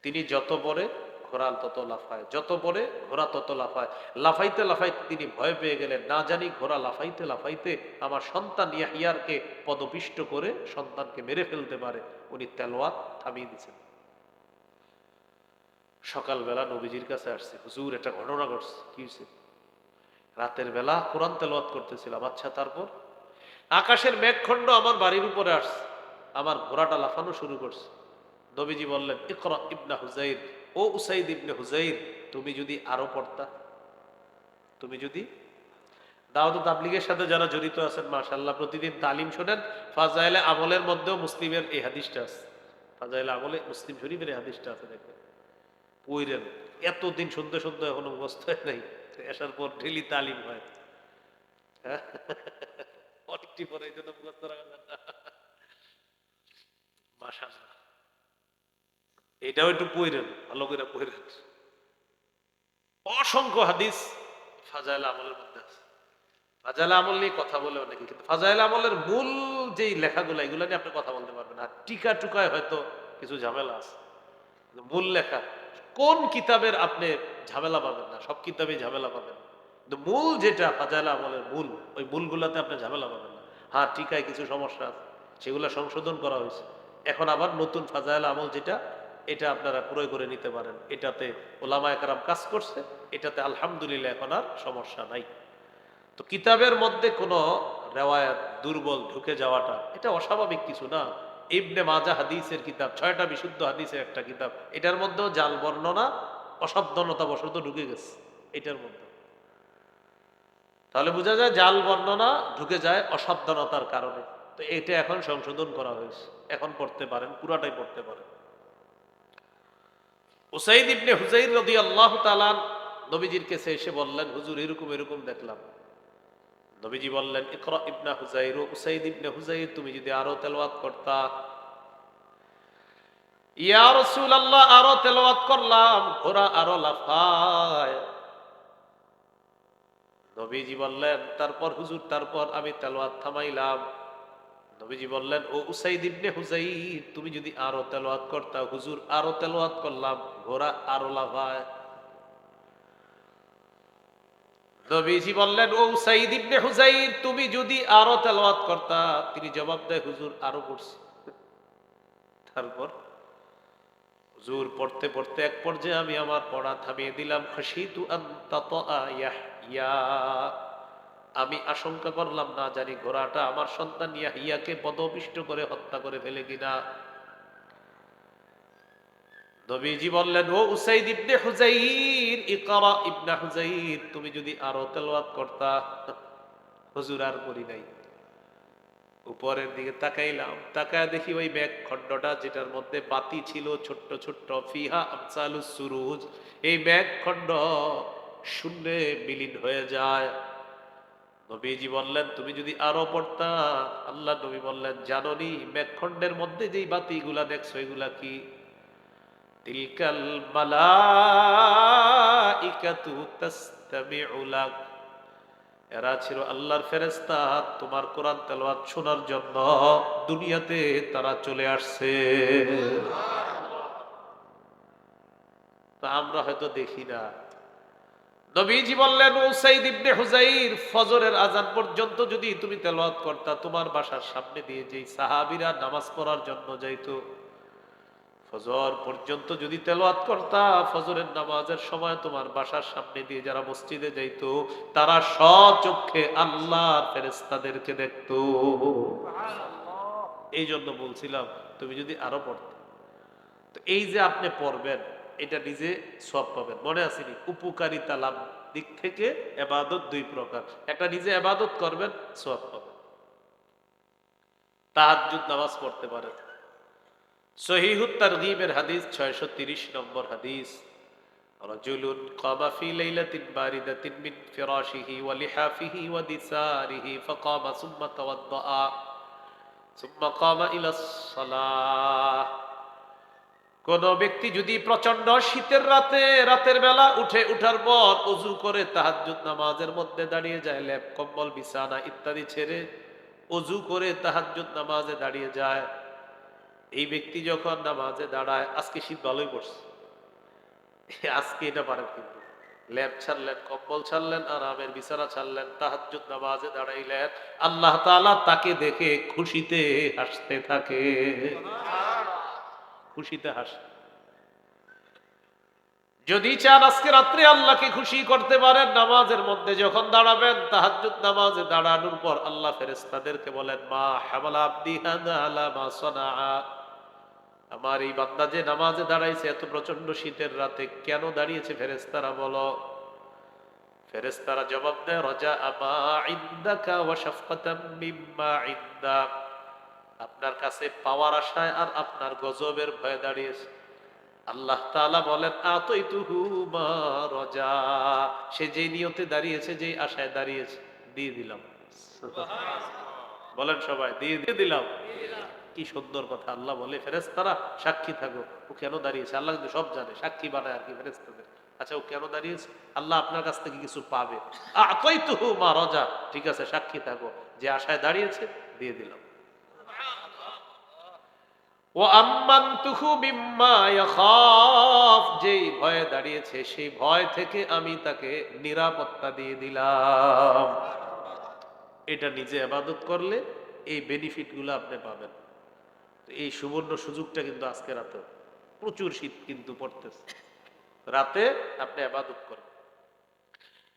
তিনি যত পরে ঘোড়া তত লাফায়, যত পরে ঘোড়া তত লাফায়। লাফাইতে লাফাইতে তিনি ভয় পেয়ে গেলেন, না জানি ঘোড়া লাফাইতে লাফাইতে আমার সন্তান ইয়াহিয়ারকে পদপিষ্ট করে সন্তানকে মেরে ফেলতে পারে। উনি তেলাওয়াত থামিয়ে দিয়েছেন। সকালবেলা নবীজির কাছে আসছে, হুজুর একটা ঘটনা ঘটছে। কি হয়েছে? রাতের বেলা কোরআন তেলাওয়াত করতেছিলাম। আচ্ছা, তারপর? আকাশের মেঘখণ্ড আমার বাড়ির উপরে আসছে, আমার ঘোড়াটা লাফানো শুরু করছে। নবীজি বললেন, ইকরা ইবনে হুজাইর, ও উসাইদ ইবনে হুজাইর, তুমি যদি আরো পড়তা, তুমি যদি। দাওয়াত তাবলীগের সাথে যারা জড়িত আছেন, মাশাআল্লাহ প্রতিদিন তালিম শোনেন, ফাজাইলে আমলের মধ্যেও মুসলিমের এই হাদিসটা আছে। ফাজাইলে আমলে মুসলিম শরীফের এই হাদিসটা আছে, দেখবেন পইরেন। এতদিন শুনতে শুনতে এখনো মুখস্থ হয় নাই, আসার পর ডেলি তালিম হয়। হ্যাঁ, অনেকটি পরে এই জন্য মুখস্থ রাখা যায় না। মাশাআল্লাহ, এটাও একটু পইরেন, ভালো করে পইরেন। অসংখ্য হাদিস ফাজাইল আমলের মধ্যে আছে। ফাজাইল আমল নিয়ে কথা বলে অনেকে, কিন্তু ফাজাইল আমলের মূল যেই লেখাগুলো, এগুলো নিয়ে আপনি কথা বলতে পারবেন। আর টিকা টুকায় হয়তো কিছু ঝামেলা আছে, মূল লেখা কোন কিতাবের আপনি ঝামেলা পাবেন না, সব কিতাবে ঝামেলা পাবেন, কিন্তু মূল যেটা ফাজাইল আমলের মূল, ওই মূলগুলাতে আপনি ঝামেলা পাবেন না। হ্যাঁ, টিকায় কিছু সমস্যা আছে, সেগুলো সংশোধন করা হয়েছে। এখন আবার নতুন ফাজাইল আমল যেটা, এটা আপনারা ক্রয় করে নিতে পারেন। এটাতে ওলামায়ে কেরাম কাজ করছে, এটাতে আলহামদুলিল্লাহ এখন আর সমস্যা নাই। তো কিতাবের মধ্যে কোনো রেওয়ায়াত দুর্বল ঢুকে যাওয়াটা এটা অস্বাভাবিক কিছু না। ইবনে মাজাহ হাদিসের কিতাব, 6টা বিশুদ্ধ হাদিসের একটা কিতাব, এটার মধ্যেও জাল বর্ণনা অসাবধানতা বশত ঢুকে গেছে এটার মধ্যে। তাহলে বোঝা যায় জাল বর্ণনা ঢুকে যায় অসাবধানতার কারণে। তো এটা এখন সংশোধন করা হয়েছে, এখন পড়তে পারেন, পুরাটাই পড়তে পারেন। উসাইদ ইবনে হুজাইর রাদিয়াল্লাহু তাআলা নবীজির কাছে এসে বললেন, হুজুর এরকম এরকম দেখলাম। নবীজি বললেন, ইকরা ইবনে হুজাইর, উসাইদ ইবনে হুজাইর, তুমি যদি আরো তেলাওয়াত করতা। ইয়া রাসূলুল্লাহ, আরো তেলাওয়াত করলাম, ঘোড়া আরো লাফায়। নবীজি বললেন, তারপর হুজুর? তারপর আমি তেলাওয়াত থামাইলাম। নবীজি বললেন, ও উসাইদ ইবনে হুজাইর, তুমি যদি আরো তেলাওয়াত করতা। হুজুর আরো তেলাওয়াত করলাম, ঘোড়া আরো লাফায়। নবীজি বললেন, ও উসাইদ ইবনে হুজাইর, তুমি যদি আরো তেলাওয়াত করতা। তিনি জবাব দেয়, হুজুর আরো পড়ছি। তারপর হুজুর পড়তে পড়তে এক পর্যায়ে আমি আমার পড়া থামিয়ে দিলাম। খাশিতু আন তাতা ইয়াহইয়া, আমি আশঙ্কা করলাম না জানি ঘোড়াটা আমার সন্তান ইয়াহিয়াকে পদপিষ্ট করে হত্যা করে ফেলে কিনা। নবীজি বললেন, ও উসাইদ ইবনে হুজাইর, ইকরা ইবনে হুজাইর, তুমি যদি আরো তেলাওয়াত করতা। হুজুর আর করি নাই। উপরের দিকে তাকাইলাম, তাকায় দেখি ওই মেঘ খণ্ডটা যেটার মধ্যে বাতি ছিল ছোট্ট ছোট্ট, ফিহা আমসালুস সুরুজ, এই মেঘ খণ্ড শূন্যে বিলীন হয়ে যায়। নবীজি বললেন, তুমি যদি আরো পড়তা। আল্লাহ নবী বললেন, জানোনি মেঘখণ্ডের মধ্যে যেই বাতিগুলা দেখছো এগুলা কি? তিলকাল মালাইকাতু তাসতামিউ লাক, এরা ছিল আল্লাহর ফেরেশতা, তোমার কোরআন তেলাওয়াত শোনার জন্য দুনিয়াতে তারা চলে আসছে। তা আমরা হয়তো দেখি না। নবীজি বললেন, উসাইদ ইবনে হুজাইর, ফজরের আজান পর্যন্ত যদি তুমি তেলাওয়াত করতা, তোমার বাসার সামনে দিয়ে যেই সাহাবীরা নামাজ পড়ার জন্য যাইতো, ফজর পর্যন্ত যদি তেলাওয়াত করতা, ফজরের নামাজের সময় তোমার বাসার সামনে দিয়ে যারা মসজিদে যাইতো, তারা স্বচক্ষে আল্লাহর ফেরেশতাদেরকে দেখতো। এই জন্য বলছিলাম তুমি যদি আরো পড়তে। তো এই যে আপনি পড়বেন, এটা নিজে সওয়াব পাবেন। মনে আসেনি, উপকারিতা লাভ দিক থেকে ইবাদত দুই প্রকার। একটা নিজে ইবাদত করবেন, সওয়াব পাবেন। তাহাজ্জুদ নামাজ পড়তে পারেন। সহিহুত তারগীবের হাদিস 630 নম্বর হাদিস, রাজুলুন কামা ফি লাইলাতিন বারিদাতিন মিন ফিরাশিহি ওয়া লিহাফিহি ওয়া দিসারিহি ফাকামা সুম্মা তাওয়াদ্দাআ সুম্মা কামা ইলাস সালাহ। কোন ব্যক্তি যদি প্রচন্ড শীতের রাতের বেলা উঠার পর ওযু করে তাহাজ্জুদ নামাজের মধ্যে দাঁড়িয়ে যায়, লেপ কম্বল বিছানা ইত্যাদি ছেড়ে ওযু করে তাহাজ্জুদ নামাজে দাঁড়িয়ে যায়, এই ব্যক্তি যখন নামাজে দাঁড়ায়, আজকে শীত ভালোই পড়ছে, আজকে এটা পারেন, কিন্তু লেপ ছাড়লেন, কম্বল ছাড়লেন, আরামের বিছানা ছাড়লেন, তাহাজ্জুদ নামাজে দাঁড়াইলেন, আল্লাহ তাআলা তাকে দেখে খুশিতে হাসতে থাকে। খুশিতে হাসে। যদি চান আজকে রাত্রে আল্লাহকে খুশি করতে পারেন, নামাজের মধ্যে যখন দাঁড়াবেন, তাহাজ্জুদ নামাজে দাঁড়ানোর পর আল্লাহ ফেরেশতাদেরকে বলেন, মা হামালা আবদি হাযা আলা মা সানাআ, আমার এই বান্দা যে নামাজে দাঁড়াইছে এত প্রচন্ড শীতের রাতে, কেন দাঁড়িয়েছে ফেরেশতারা বলো। ফেরেশতারা জবাব দেয়, রাজা আমা ইনদাকা ওয়া শাফকাতাম মিম্মা ইনদাক, আপনার কাছে পাওয়ার আশায় আর আপনার গজবের ভয়ে দাঁড়িয়েছে। আল্লাহ তাআলা বলেন, আতাইতুহু মা রাজা, সে যে নিয়তে দাঁড়িয়েছে, যে আশায় দাঁড়িয়েছে, দিয়ে দিলাম। বলেন সবাই, দিয়ে দিলাম। কি সুন্দর কথা। আল্লাহ বলে, ফেরেশতারা সাক্ষী থাকো, ও কেন দাঁড়িয়েছে। আল্লাহ কিন্তু সব জানে, সাক্ষী বানায় আর কি ফেরেশতাদের। আচ্ছা, ও কেন দাঁড়িয়েছে, আল্লাহ আপনার কাছ থেকে কিছু পাবে। আতাইতুহু মা রাজা, ঠিক আছে, সাক্ষী থাকো, যে আশায় দাঁড়িয়েছে দিয়ে দিলাম। যেই ভয়ে দাঁড়িয়েছে, সেই ভয় থেকে আমি তাকে নিরাপত্তা দিয়ে দিলাম। এটা নিজে ইবাদত করলে এই বেনিফিট গুলো আপনি পাবেন। এই সুবর্ণ সুযোগটা কিন্তু আজকে রাতে, প্রচুর শীত কিন্তু পড়তেছে, রাতে আপনি ইবাদত করেন।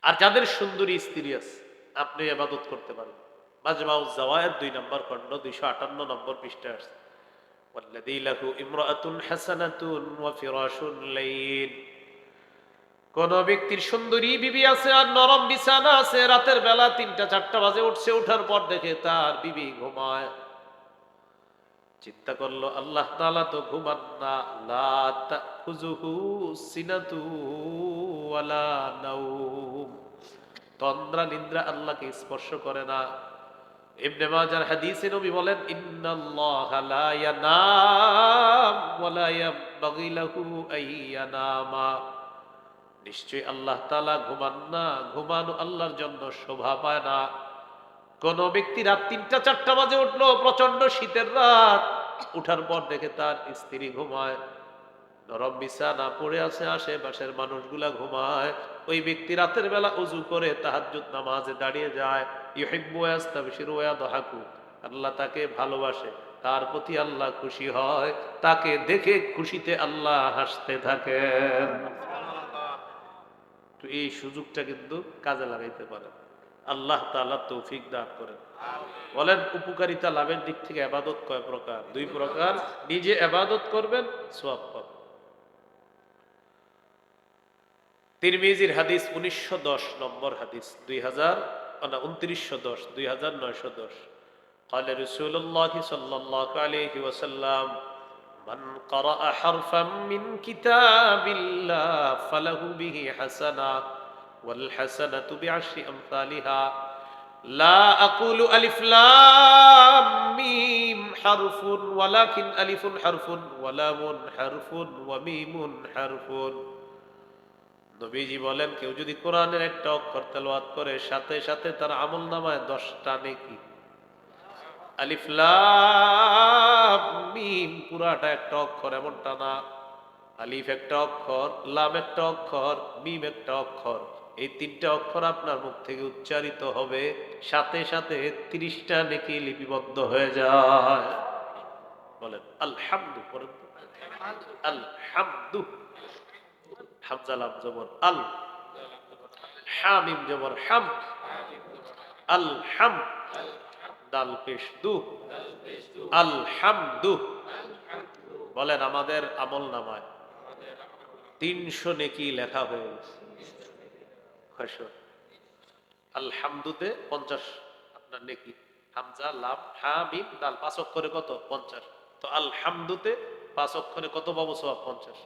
আর যাদের সুন্দরী স্ত্রী আছে, আপনি ইবাদত করতে পারেন। মাজমাউজ জাওয়ায়েদ 2 নম্বর খণ্ড 258 নম্বর পৃষ্ঠায় আছে, ওয়াল্লাযী লাহু ইমরাআতুন হাসানাতুন ওয়া ফিরাশুন লাইল, কোন ব্যক্তির সুন্দরী বিবি আছে আর নরম বিছানা আছে, রাতের বেলা 3টা-4টা বাজে উঠছে, উঠার পর দেখে তার বিবি ঘুমায়। চিন্তা করলো, আল্লাহ তাআলা তো ঘুমান না, লা তাখুযুহু সিনাতু ওয়ালা নাওম, তন্দ্রা নিদ্রা আল্লাহকে স্পর্শ করে না। ইবনে মাজার হাদিসে নবী বলেন, ইন্নাল্লাহা লা ইয়ানাম ওয়া লা ইয়ানবাগি লাহু আইয়ানামা, নিশ্চয়ই আল্লাহ তাআলা ঘুমান না, ঘুমানো আল্লাহর জন্য শোভা পায় না। কোন ব্যক্তি রাত 3টা-4টা বাজে উঠলো, প্রচন্ড শীতের রাত, উঠার পর দেখে তার স্ত্রী ঘুমায়, নরম বিছানা পড়ে আছে, আশেপাশের মানুষগুলা ঘুমায়, ওই ব্যক্তি রাতের বেলা ওযু করে তাহাজ্জুদ নামাজে দাঁড়িয়ে যায়, ইউহিব্বু ওয়া ইস্তাবশিরু ওয়া ইয়াদহাকু, আল্লাহ তাকে ভালোবাসে, তার প্রতি আল্লাহ খুশি হয়, তাকে দেখে খুশিতে আল্লাহ হাসতে থাকেন। তো এই সুযোগটা কিন্তু কাজে লাগাইতে পারেন। আল্লাহ তাআলা তৌফিক দান করেন। বলেন উপকারিতা লাভের দিক থেকে ইবাদত কয় প্রকার? দুই প্রকার। নিজে ইবাদত করবেন, সওয়াব পাবেন। তিরমিজির হাদিস 1910 নম্বর হাদিস, 2910 2910। قال رسول الله صلى الله عليه وسلم من قرأ حرفا من كتاب الله فله به حسنة والحسنة بعشر أمثالها لا أقول ألف لام ميم حرف ولكن ألف حرف ولام حرف وميم حرف। নবীজি বলেন কেউ যদি কোরআনের একটা অক্ষর তেলাওয়াত করে সাথে সাথে তার আমলনামায় 10টা নেকি। আলিফ লাম মিম পুরাটা একটা অক্ষর এমনটা না, আলিফ একটা অক্ষর, লাম একটা অক্ষর, মিম একটা অক্ষর, এই 3টা অক্ষর আপনার মুখ থেকে উচ্চারিত হবে, সাথে সাথে 30টা নেকি লিপিবদ্ধ হয়ে যায়। বলেন আলহামদু, পড়েন আলহামদু। হামজা লাম জবর আল, হামিম জবর হাম, আলহাম, দাল পেশ দু, আলহামদু। বলেন আমাদের আমল নামায় 300 নেকি লেখা হয়ে গেছে। আলহামদুতে 50 আপনার নেকি, হামজা লাম হা মিম দাল 5 অক্ষরে কত? 50। তো আলহামদুতে 5 অক্ষরে কত পাবো? সওয়াব 50।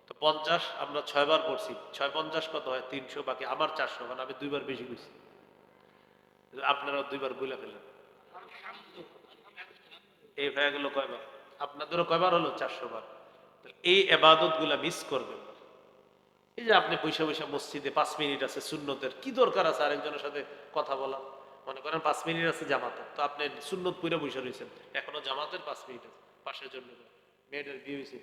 তো 50 আমরা 6 বার পড়ছি, 6 50 কত হয়? 300। বাকি আমার 400, কারণ আমি 2 বার বেশি কইছি, আপনারা 2 বার বইলা ফেলেন। এই হয়ে গেল কয়বার? আপনাদেরও কয়বার হলো? 400 বার। এই ইবাদত গুলা মিস করবেন না। এই যে আপনি বৈশা বৈশা মসজিদে 5 মিনিট আছে সুন্নতের, কি দরকার আছে আরেকজনের সাথে কথা বলা? মনে করেন 5 মিনিট আছে জামাতে, তো আপনি সুন্নত পইরা বৈশা রয়েছেন, এখনো জামাতের 5 মিনিট আছে, পাশের জন্য মেয়েদের বিয়ে হয়েছে,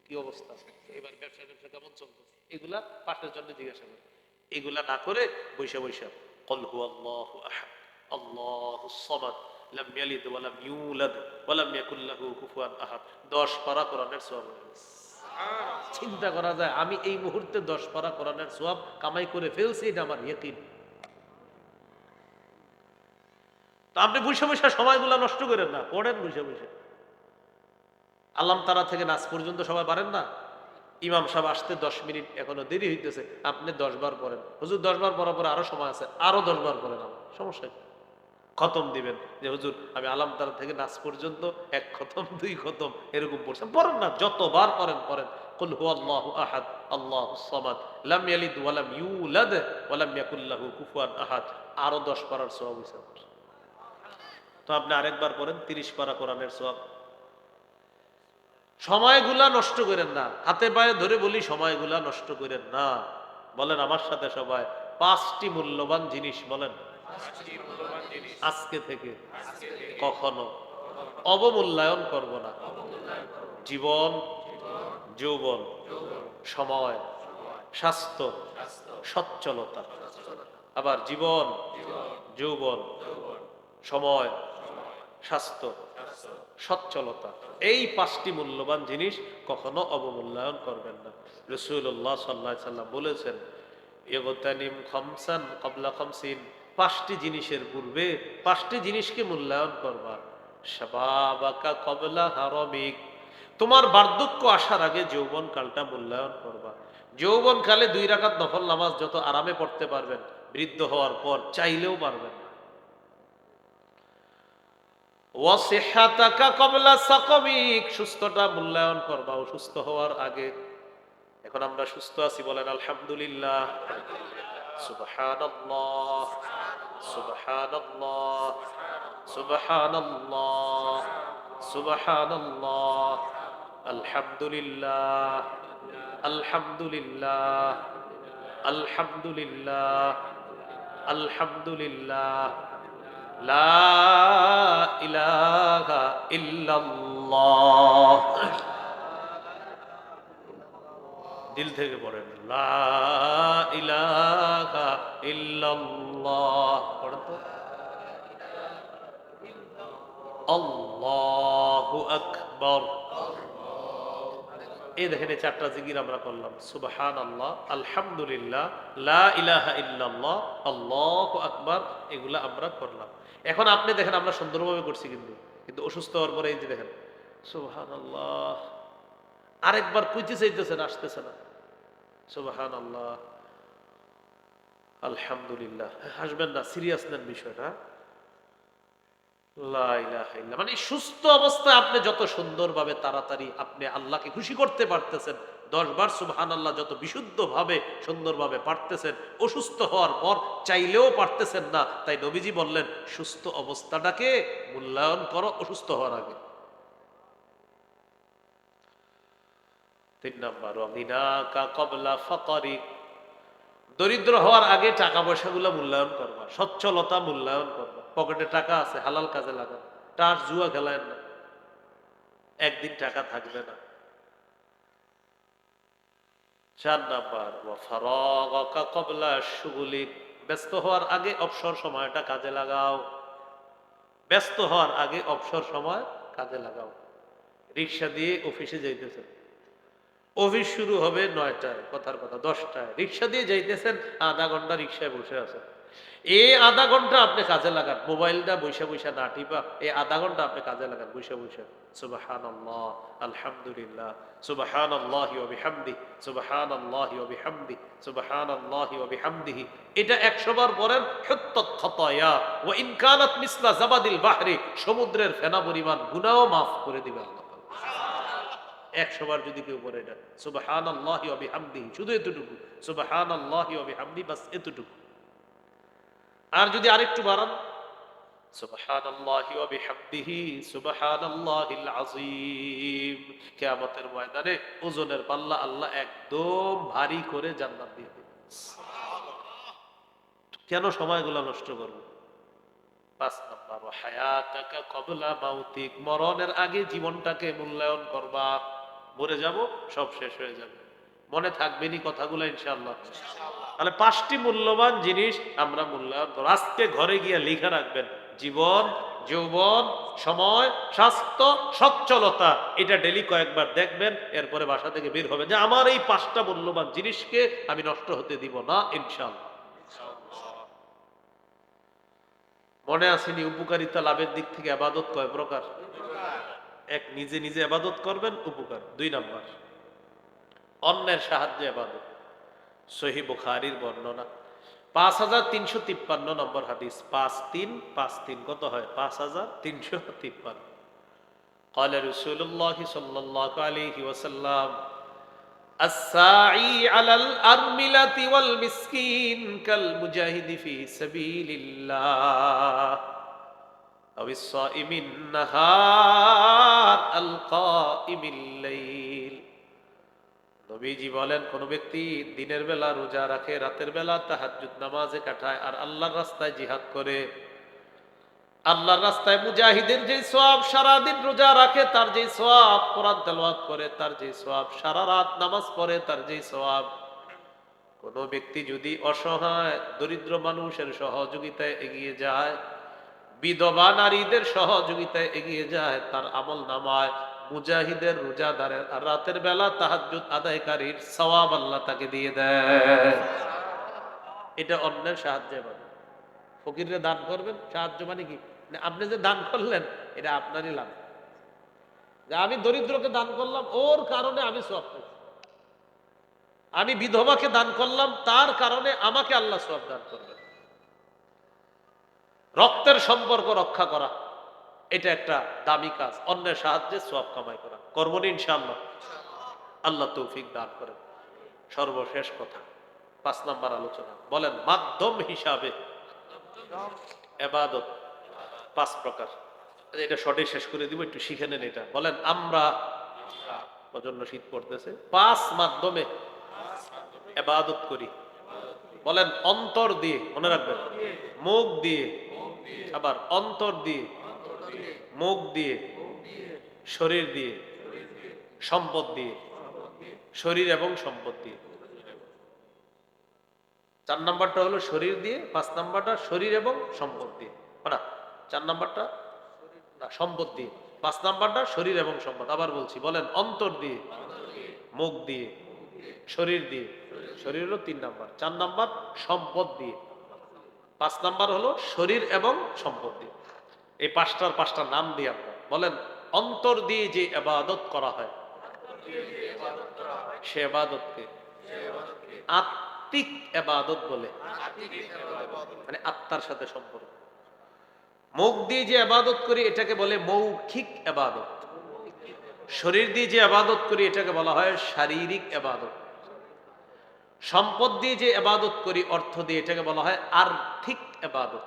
কি অবস্থা, এবার ব্যবসা ব্যবসা কেমন চলবে, এগুলা পাশের জন্য জিজ্ঞাসা করে। এগুলা না করে বৈশা বৈশা ক্বাল হুয়াল্লাহু আহাদ আল্লাহুস সামাদ লাম ইয়ালিদ ওয়া লাম ইউলাদ ওয়া লাম ইয়াকুল লাহু কুফুয়ান আহাদ 10 পারা কোরআনের সওয়াব হয়ে গেছে। চিন্তা করা যায় আমি এই মুহূর্তে 10 পারা কোরআনের সওয়াব কামাই করে ফেলছি, এটা আমার ইয়াকিন। তো আপনি বৈশা বৈশা সময়গুলা নষ্ট করেন না, পড়েন বৈশা বৈশা। আল্লাম তারা থেকে নাচ পর্যন্ত সবাই পারেন না, ইমাম সাহেব আসতে 10 মিনিট এখনো দেরি হইতেছে, আপনি 10 বার পড়েন। হুজুর 10 বার পড়ার পরে আরো সময় আছে, আরো 10 বার পড়েন, সমস্যা কি? খতম দিবেন যে হুজুর আমি আলাম তারা থেকে নাচ পর্যন্ত 1 খতম 2 খতম এরকম পড়ছেন, পড়েন না, যতবার পড়েন পড়েন। কুল হুয়াল্লাহু আহাদ আল্লাহুস সামাদ লাম ইয়ালিদ ওয়া লাম ইউলাদ ওয়া লাম ইয়াকুল লাহু কুফুয়ান আহাদ, আরো 10 পারার সওয়াব হইছে। তো আপনি আরেকবার পড়েন, 30 পারা কোরআনের সওয়াব। সময়গুলা নষ্ট করেন না, হাতে পায়ে ধরে বলি সময়গুলা নষ্ট করেন না। বলেন আমার সাথে সবাই, 5টি মূল্যবান জিনিস বলেন আজকে থেকে কখনো অবমূল্যায়ন করব না। জীবন, যৌবন, সময়, স্বাস্থ্য, সচ্ছলতা। আবার জীবন, যৌবন, সময়, স্বাস্থ্য, সচ্ছলতা, এই 5টি মূল্যবান জিনিস কখনো অবমূল্যায়ন করবেন না। রাসূলুল্লাহ সাল্লাল্লাহু আলাইহি সাল্লাম বলেছেন ইগতানিম খামসান ক্বাবলা খামসিন, 5টি জিনিসের পূর্বে 5টি জিনিসকে মূল্যায়ন করবা। শাবাবাকা ক্বাবলা হারামিক, তোমার বার্ধক্য আসার আগে যৌবন কালটা মূল্যায়ন করবা। যৌবন কালে 2 রাকাত নফল নামাজ যত আরামে পড়তে পারবেন, বৃদ্ধ হওয়ার পর চাইলেও পারবেন না। ওয়াসিহাতাকা ক্বাবলা সাকামিক, সুস্থতা মূল্যায়ন করবা অসুস্থ হওয়ার আগে। এখন আমরা সুস্থ আছি, বলেন আলহামদুলিল্লাহ, সুবহানাল্লাহ, সুবহানাল্লাহ, সুবহানাল্লাহ, সুবহানাল্লাহ, আলহামদুলিল্লাহ, আলহামদুলিল্লাহ, আলহামদুলিল্লাহ, আলহামদুলিল্লাহ, লা ইলাহা ইল্লাল্লাহ। দিল থেকে পড়েন লা ইলাহা ইল্লাল্লাহ, পড়েন তো আল্লাহু আকবার, এই দেখেন এই 4টা জিকির আমরা করলাম, সুবহানাল্লাহ, আলহামদুলিল্লাহ, লা ইলাহা ইল্লাল্লাহ, আল্লাহু আকবার, এগুলা আমরা করলাম। এখন আপনি দেখেন আমরা সুন্দরভাবে করছি, কিন্তু কিন্তু অসুস্থ হওয়ার পরে এই যে দেখেন সুবহানাল্লাহ, আরেকবার কইতে চাইতেছেন, আসতেছে না, সুবহানাল্লাহ, আলহামদুলিল্লাহ। হাসবেন না, সিরিয়াস নেন বিষয়টা। লা ইলাহা ইল্লা, মানে সুস্থ অবস্থায় আপনি যত সুন্দরভাবে তাড়াতাড়ি আপনি আল্লাহকে খুশি করতে পারতেছেন, 10 বার সুবহানাল্লাহ যত বিশুদ্ধভাবে সুন্দরভাবে পারতেছেন, অসুস্থ হওয়ার পর চাইলেও পারতেছেন না। তাই নবীজি বললেন সুস্থ অবস্থাটাকে মূল্যায়ন করো অসুস্থ হওয়ার আগে। 3 নাম্বার, ওয়াগিনাকা ক্বাবলা ফাকারিক, দরিদ্র হওয়ার আগে টাকা পয়সাগুলো মূল্যায়ন করবা, সচ্ছলতা মূল্যায়ন করবা, পকেটে টাকা আছে হালাল কাজে লাগান, টাস জুয়া খেলায় না, একদিন টাকা থাকবে না। 4 নাম্বার, ওয়া ফারাগাকা ক্বাবলা শুগুলিক, ব্যস্ত হওয়ার আগে অবসর সময়টা কাজে লাগাও, ব্যস্ত হওয়ার আগে অবসর সময় কাজে লাগাও। রিক্সা দিয়ে অফিসে যাইতেছেন, অফিস শুরু হবে 9টায়, কথার কথা 10টায়, রিক্সা দিয়ে যাইতেছেন, আধা ঘন্টা রিক্সায় বসে আছেন, এই আধা ঘন্টা আপনি কাজে লাগান, মোবাইলটা বৈশা বৈশা না টিপা এই আধা ঘন্টা আপনি কাজে লাগান বৈশা বৈশা। সুবহানাল্লাহ, আলহামদুলিল্লাহ, সুবহানাল্লাহি ওয়া বিহামদি, সুবহানাল্লাহি ওয়া বিহামদি, সুবহানাল্লাহি ওয়া বিহামদিহি, এটা 100 বার পড়েন, হুত্তাত খাতায়া ওয়া ইন কানাত মিসলা জাবাদিল বাহরি, সমুদ্রের ফেনা পরিমাণ গুনাহও maaf করে দিবে আল্লাহ। 100 বার যদি কেউ পড়ে এটা সুবহানাল্লাহি ওয়া বিহামদিহি, শুধু এতটুকু সুবহানাল্লাহি ওয়া বিহামদি, বাস এতটুকু। আর যদি আরেকটু বাড়ান, সুবহানাল্লাহি ওয়া বিহামদিহি সুবহানাল্লাহিল আযীম, কিয়ামতের ময়দানে ওজনের পাল্লা আল্লাহ একদম ভারী করে জান্নাত দিয়ে দিবেন। কেন সময়গুলো নষ্ট করব? 5 নাম্বার, ওয়া হায়াতাকা ক্বাবলা মাউতিক, মরণের আগে জীবনটাকে মূল্যায়ন করবা। মরে যাব, সব শেষ হয়ে যাবে, মনে থাকবে নি কথাগুলো ইনশাআল্লাহ। তাহলে 5টি মূল্যবান জিনিস আমরা মূল্যায়ন করব। আজকে ঘরে গিয়ে লিখে রাখবেন, জীবন, যৌবন, সময়, স্বাস্থ্য, সচ্ছলতা, এটা ডেলি কয়েকবার দেখবেন, এরপরে বাসা থেকে বের হবে যে আমার এই 5টা মূল্যবান জিনিসকে আমি নষ্ট হতে দিব না ইনশাআল্লাহ। মনে আসেনি উপকারিতা লাভের দিক থেকে ইবাদত কয় প্রকার? এক, নিজে নিজে ইবাদত করবেন, উপকার। 2 নাম্বার, অন্যের সাহায্যে ইবাদত। সহিহ বুখারীর বর্ণনা, 5353 নম্বর হাদিস, 5353 কত হয়? 5353। قال رسول الله صلى الله عليه وسلم الساعي على الأرملة والمسكين كالمجاهد في سبيل الله أو الصائم النهار القائم الليل। নবীজি বলেন, কোন ব্যক্তি দিনের বেলা রোজা রাখে, রাতের বেলা তাহাজ্জুদ নামাজে কাটায়, আর আল্লাহর রাস্তায় জিহাদ করে, আল্লাহর রাস্তায় মুজাহিদের যে সওয়াব, সারা দিন রোজা রাখে তার যে সওয়াব, কোরআন তেলাওয়াত করে তার যে সওয়াব, সারা রাত নামাজ পড়ে তার যে সওয়াব। কোন ব্যক্তি যদি অসহায় দরিদ্র মানুষের সহযোগিতায় এগিয়ে যায়, বিধবা নারীদের সহযোগিতায় এগিয়ে যায়, তার আমল নামায় মুজাহিদের, রোজাদারের আর রাতের বেলা তাহাজ্জুদ আদায়কারীর সওয়াব আল্লাহ তাকে দিয়ে দেয়। এটা অন্যের সাহায্যে মানে, ফকিররে দান করবেন, সাহায্য মানে কি? আপনি যে দান করলেন এটা আপনারই লাভ, যে আমি দরিদ্রকে দান করলাম ওর কারণে আমি সওয়াব পেয়েছি, আমি বিধবাকে দান করলাম তার কারণে আমাকে আল্লাহ সওয়াব দান করবেন। রক্তের সম্পর্ক রক্ষা করা, এটা একটা দামি কাজ, অন্যের সাহায্যে সওয়াব কামাই করা। করবো না ইনশাআল্লাহ, আল্লাহ তৌফিক দান করেন। সর্বশেষ কথা, 5 নাম্বার আলোচনা, বলেন মাধ্যম হিসাবে ইবাদত 5 প্রকার। এটা শর্টে শেষ করে দিব, একটু শিখে নেন এটা। বলেন আমরা, প্রচন্ড শীত পড়তেছে, 5 মাধ্যমে ইবাদত করি। বলেন অন্তর দিয়ে, মনে রাখবেন, মুখ দিয়ে, আবার অন্তর দিয়ে, মুখ দিয়ে, শরীর দিয়ে, সম্পদ দিয়ে, শরীর এবং সম্পদ দিয়ে। 4 নাম্বারটা হলো শরীর দিয়ে, 5 নাম্বারটা শরীর এবং সম্পদ দিয়ে, না 4 নাম্বারটা না সম্পদ দিয়ে, 5 নাম্বারটা শরীর এবং সম্পদ। আবার বলছি, বলেন অন্তর দিয়ে, মুখ দিয়ে, শরীর দিয়ে, শরীর হলো 3 নাম্বার। 4 নাম্বার সম্পদ দিয়ে, 5 নাম্বার হলো শরীর এবং সম্পদ দিয়ে। এই পাঁচটা নাম দিয়ে আমরা বলেন, অন্তর দিয়ে যে ইবাদত করা হয় সে ইবাদতকে আত্মিক ইবাদত বলে, মানে আত্মার সাথে সম্পর্ক। মুখ দিয়ে যে ইবাদত করি এটাকে বলে মৌখিক ইবাদত। শরীর দিয়ে যে ইবাদত করি এটাকে বলা হয় শারীরিক ইবাদত। সম্পদ দিয়ে যে ইবাদত করি, অর্থ দিয়ে, এটাকে বলা হয় আর্থিক ইবাদত।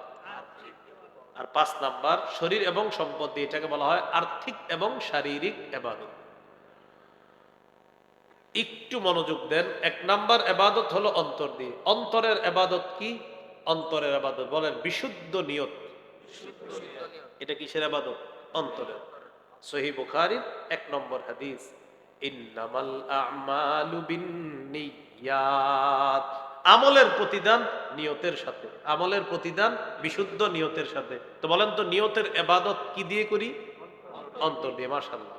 আর 5 নাম্বার শরীর এবং সম্পদ দিয়ে, এটাকে বলা হয় আর্থিক এবং শারীরিক ইবাদত। একটু মনোযোগ দেন। 1 নাম্বার ইবাদত হলো অন্তর দিয়ে। অন্তরের ইবাদত কি? অন্তরের ইবাদত বলেন বিশুদ্ধ নিয়ত। এটা কিসের ইবাদত? অন্তরের। সহিহ বুখারীর 1 নম্বর হাদিস, ইন্নামাল আ'মালু বিন্নিয়াত। আমলের প্রতিদান নিয়তের সাথে, আমলের প্রতিদান বিশুদ্ধ নিয়তের সাথে। তো বলেন তো নিয়তের ইবাদত কি দিয়ে করি? অন্তর দিয়ে। মাশাআল্লাহ,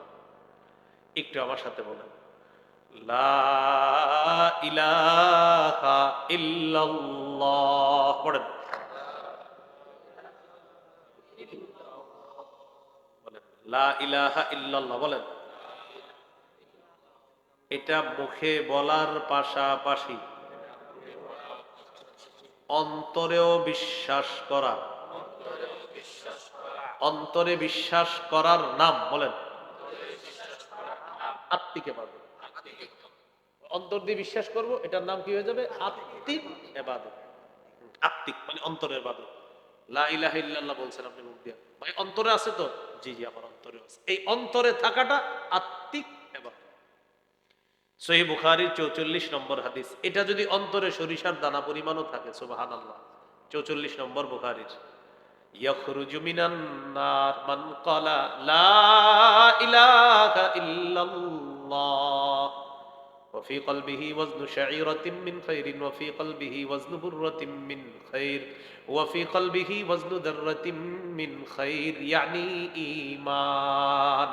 একটু আমার সাথে বলেন, লা ইলাহা ইল্লাল্লাহ পড়েন। বলেন লা ইলাহা ইল্লাল্লাহ বলেন। এটা মুখে বলার পাশাপাশি অন্তরেও বিশ্বাস করা। অন্তরে বিশ্বাস করার নাম বলেন আত্মিক ইবাদত। অন্তর দিয়ে বিশ্বাস করব, এটার নাম কি হয়ে যাবে? আত্মিক ইবাদত। আত্মিক মানে অন্তরের ইবাদত। লা ইলাহা ইল্লাল্লাহ বলছেন আপনি মুখ দিয়ে, ভাই অন্তরে আছে তো? জি জি, আমার অন্তরে আছে। এই অন্তরে থাকাটা আত্মিক ইবাদত। সহিহ বুখারীর 44 নম্বর হাদিস। এটা যদি অন্তরে সরিষার দানা পরিমাণও থাকে, সুবহানাল্লাহ, 44 নম্বর বুখারীর, ইয়াখরুজু মিনান নার মান ক্বালা লা ইলাহা ইল্লাল্লাহ ওয়া ফি কলবিহি ওয়াজনু শাঈরাতিন মিন খাইরিন ওয়া ফি কলবিহি ওয়াজনু বুররাতিন মিন খাইর ওয়া ফি কলবিহি ওয়াজনু দাররাতিন মিন খাইর, ইয়ানি ঈমান।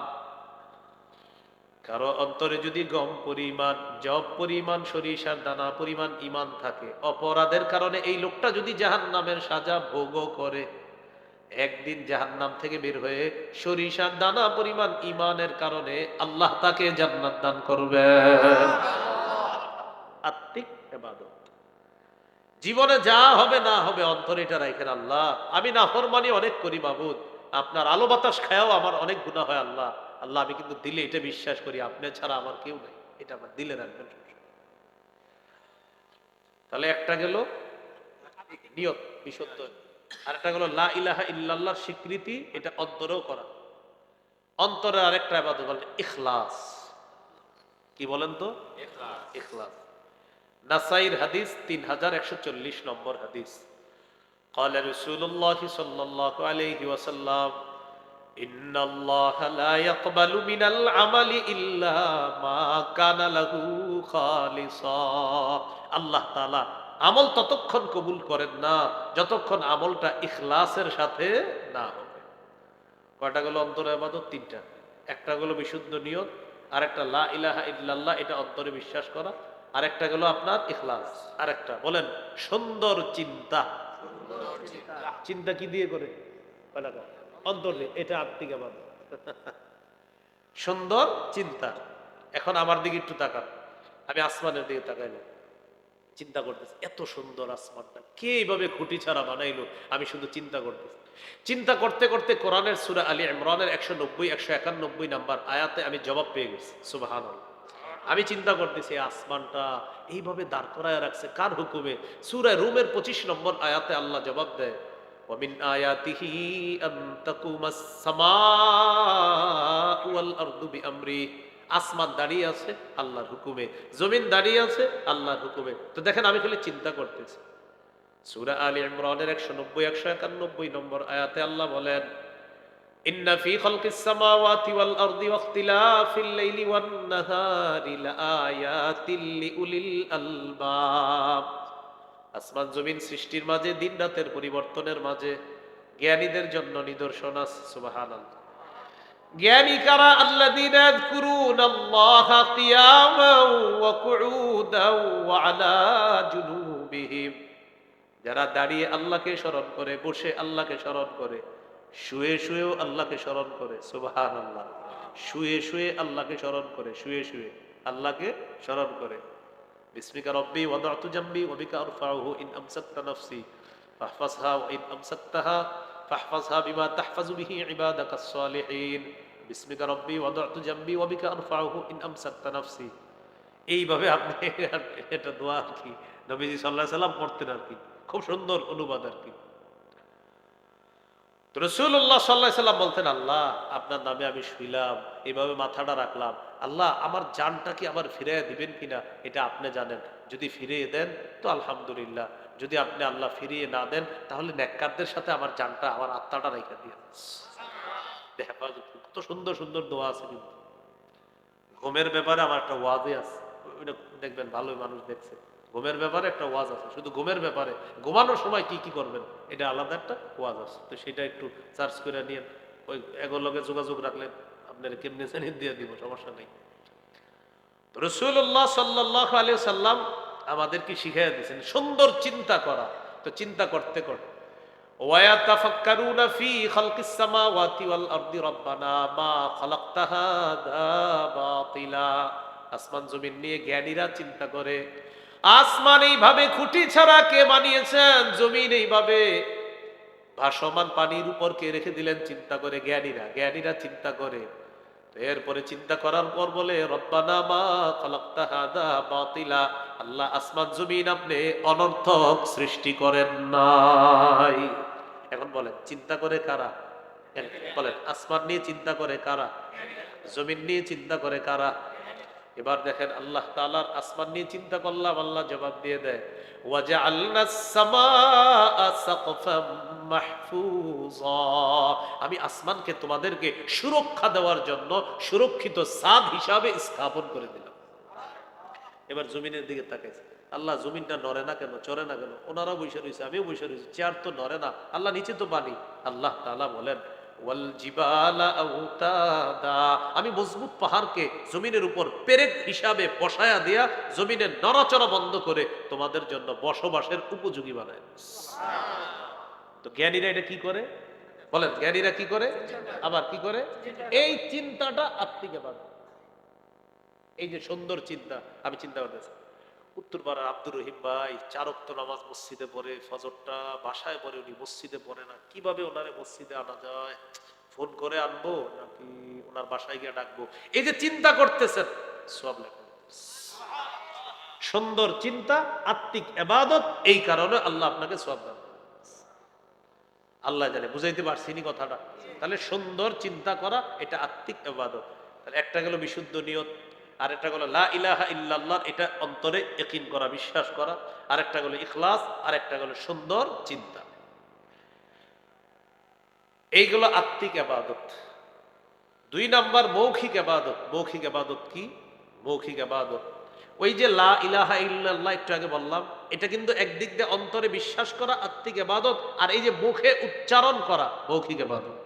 কারো অন্তরে যদি গম পরিমাণ, জব পরিমাণ, সরিষার দানা পরিমাণ ঈমান থাকে, অপরাধের কারণে এই লোকটা যদি জাহান্নামের সাজা ভোগও করে, একদিন জাহান্নাম থেকে বের হয়ে সরিষার দানা পরিমাণ ঈমানের কারণে আল্লাহ তাকে জান্নাত দান করবেন। আত্মিক ইবাদত। জীবনে যা হবে না হবে অন্তরে এটা রাখেন, আল্লাহ আমি নাফরমানি অনেক করি মাবুদ, আপনার আলো বাতাস খায়াও আমার অনেক গুনাহ হয় আল্লাহ, আল্লাহ আমি কিন্তু দিলে এটা বিশ্বাস করি আপনি ছাড়া আমার কেউ নেই, এটা আমার দিলে রাখবেন। তাহলে একটা গেল নিয়ত বিশুদ্ধ, আর একটা গেল লা ইলাহা ইল্লাল্লাহর স্বীকৃতি, এটা অন্তরেও করা। অন্তরে আরেকটা ইবাদত বলেন ইখলাস। কি বলেন তো? ইখলাস। নাসাইর হাদিস 3140 নম্বর হাদিস, قال رسول الله صلى الله عليه وسلم إن الله لا يقبل من العمل إلا ما كان له خالصا। আল্লাহ তাআলা আমল ততক্ষণ কবুল করেন না যতক্ষণ আমলটা ইখলাসের সাথে না হবে। কয়টা গেল অন্তরে ইবাদত? 3টা। একটা গেল বিশুদ্ধ নিয়ত, আরেকটা লা ইলাহা ইল্লাল্লাহ, এটা অন্তরে বিশ্বাস করা, আরেকটা গেল আপনার ইখলাস, আরেকটা বলেন সুন্দর চিন্তা। চিন্তা কি দিয়ে করে? অন্তর দিয়ে, এটা আত্মিক ইবাদত। সুন্দর চিন্তা। এখন আমার দিকে একটু তাকান, আমি আসমানের দিকে তাকাইলাম, চিন্তা করতেছি এত সুন্দর আসমানটা কে এইভাবে খুঁটি ছাড়া বানাইলো, আমি শুধু চিন্তা করতেছি। চিন্তা করতে করতে কোরআনের সূরা আলী ইমরানের 190 191 নাম্বার আয়াতে আমি জবাব পেয়ে গেছি। সুবহানাল্লাহ। আমি চিন্তা করতেছি আসমানটা এইভাবে দাঁড় করায় রাখছে কার হুকুমে? সূরা রুমের 25 নম্বর আয়াতে আল্লাহ জবাব দেয়, ওয়ামিন আয়াতিহি আন তাকুমাস সামাউ ওয়াল আরদু বিআমরি। আসমান দাঁড়িয়ে আছে আল্লাহর হুকুমে, জমিন দাঁড়িয়ে আছে আল্লাহর হুকুমে। তো দেখেন আমি খালি চিন্তা করতেছি। সূরা আলী ইমরানের 190 191 নম্বর আয়াতে আল্লাহ বলেন, ইন্না ফি খালকিস সামাওয়াতি ওয়াল আরদি ওয়াখতিলাফিল লাইলি ওয়ান নাহারি লাআয়াতিল লিউলিল আলবাব। আসমান জমিন সৃষ্টির মাঝে, দিন রাতের পরিবর্তনের মাঝে জ্ঞানীদের জন্য নিদর্শন আছে। সুবহানাল্লাহ। জ্ঞানী কারা? আল্লাযীনা ইয়াযকুরুনাল্লাহা কিয়ামান ওয়া কুউদান ওয়া আলা জুনুবিহিম, যারা দাঁড়িয়ে আল্লাহকে স্মরণ করে, বসে আল্লাহকে স্মরণ করে, শুয়ে শুয়েও আল্লাহকে স্মরণ করে। সুবহানাল্লাহ। শুয়ে শুয়ে আল্লাহকে স্মরণ করে, শুয়ে শুয়ে আল্লাহকে স্মরণ করে। বিসমিকা রব্বি ওয়াদাতু জামবি ওয়া বিকা আরফাউহু ইন আমসাকতা নাফসি ফাহফাজহা ওয়া ইন আমসাকতাহা ফাহফাজহা বিমা তাহফাজু বিহি ইবাদাকাস সালিহিন। বিসমিকা রব্বি ওয়াদাতু জামবি ওয়া বিকা আরফাউহু ইন আমসাকতা নাফসি। এইভাবে আপনি এটা দোয়া আর কি নবীজি সাল্লাল্লাহু আলাইহি সাল্লাম পড়তেন আর কি। খুব সুন্দর অনুবাদ আর কি। তো রাসূলুল্লাহ সাল্লাল্লাহু আলাইহি সাল্লাম বলতেন, আল্লাহ আপনার নামে আমি শুইলাম, এইভাবে মাথাটা রাখলাম, আল্লাহ আমার জানটা কি আবার ফিরিয়ে দিবেন কিনা এটা আপনি জানেন। যদি ফিরিয়ে দেন তো আলহামদুলিল্লাহ, যদি আপনি আল্লাহ ফিরিয়ে না দেন তাহলে নেককারদের সাথে আমার জানটা, আমার আত্মাটা রেখে দিয়ে হেফাজত। কত সুন্দর সুন্দর দোয়া আছে। কিন্তু ঘুমের ব্যাপারে আমার একটা ওয়াজে আছে, ওইটা দেখবেন ভালোই মানুষ দেখছে। ঘুমের ব্যাপারে একটা ওয়াজ আছে, শুধু ঘুমের ব্যাপারে, ঘুমানোর সময় কি কি করবেন এটা আলাদা একটা ওয়াজ আছে। তো সেটা একটু সার্চ করে নিয়ে ওই এগুলোর লগে যোগাযোগ রাখলে আপনার কেমনি জানিয়ে দিয়ে দিব, সমস্যা নেই। রাসূলুল্লাহ সাল্লাল্লাহু আলাইহি সাল্লাম আমাদেরকে শিখিয়ে দিয়েছেন সুন্দর চিন্তা করা। তো চিন্তা করতে করতে ওয়ায়াতাফাক্কারুনা ফি খালকিস সামাওয়াতি ওয়াল আরদি রাব্বানা মা খালাকতা হাযা বাতিলা। আসমান জমিন নিয়ে জ্ঞানীরা চিন্তা করে, আসমান এইভাবে খুঁটি ছাড়া কে বানিয়েছেন, জমিন এইভাবে ভাসমান পানির উপর কে রেখে দিলেন, চিন্তা করে জ্ঞানীরা চিন্তা করে। তো এরপরে চিন্তা করার পর বলে, রব্বানা মা খালাকতা হাযা বাতিলা, আল্লাহ আসমান জমিন আপনি অনর্থক সৃষ্টি করেন নাই। এখন বলেন চিন্তা করে কারা? বলেন আসমান নিয়ে চিন্তা করে কারা? জমিন নিয়ে চিন্তা করে কারা? এবার দেখেন আল্লাহ তাআলার আসমান নিয়ে চিন্তা করলাম, আল্লাহ জবাব দিয়ে দেয়, ওয়াজআলনাস সামাআ সাকফাম মাহফুজা, আমি আসমানকে তোমাদেরকে সুরক্ষা দেওয়ার জন্য সুরক্ষিত ছাদ হিসাবে স্থাপন করে দিলাম। এবার জমিনের দিকে তাকাইছে, আল্লাহ জমিনটা নড়ে না কেন, চড়ে না কেন? ওনারাও বসে রয়েছে, আমিও বসে রয়েছি, চেয়ার তো নড়ে না, আল্লাহ নিচে তো বানি। আল্লাহ তাআলা বলেন, ওয়াল জিবালা আওতাদা, আমি মজবুত পাহাড়কে জমিনের উপর পেরেক হিসাবে বসায়া দিয়া জমিনের নড়াচড়া বন্ধ করে তোমাদের জন্য বসবাসের উপযোগী বানায়। তো জ্ঞানীরা এটা কি করে? বলেন জ্ঞানীরা কি করে? আবার কি করে? এই চিন্তাটা আত্মিক ইবাদত। এই যে সুন্দর চিন্তা, আমি চিন্তা করতেছি উত্তরপাড়ার আব্দুর রহিম ভাই 4 ওয়াক্ত নামাজ মসজিদে পড়ে, ফজরটা বাসায় পড়ে, উনি মসজিদে পড়ে না, কিভাবে ওনারে মসজিদে আনা যায়, ফোন করে আনবো নাকি ওনার বাসায় গিয়ে ডাকবো? এই যে চিন্তা করতেছেন, সওয়াব লেখা। সুন্দর চিন্তা আত্মিক ইবাদত, এই কারণে আল্লাহ আপনাকে সওয়াব দান করে। আল্লাহ জানে, বুঝাইতে পারছি নি কথাটা? তাহলে সুন্দর চিন্তা করা এটা আত্মিক ইবাদত। তাহলে একটা গেল বিশুদ্ধ নিয়ত, আর একটা গেল লা ইলাহা ইল্লাল্লাহ, এটা অন্তরে ইয়াকিন করা, বিশ্বাস করা। আর একটা গেল ইখলাস, আর একটা গেল সুন্দর চিন্তা। এইগুলো আত্মিক ইবাদত। 2 নাম্বার মৌখিক ইবাদত। মৌখিক ইবাদত কি? মৌখিক ইবাদত ওই যে লা ইলাহা ইল্লাল্লাহ একটু আগে বললাম, এটা কিন্তু একদিক দিয়ে অন্তরে বিশ্বাস করা আত্মিক ইবাদত, আর এই যে মুখে উচ্চারণ করা মৌখিক ইবাদত।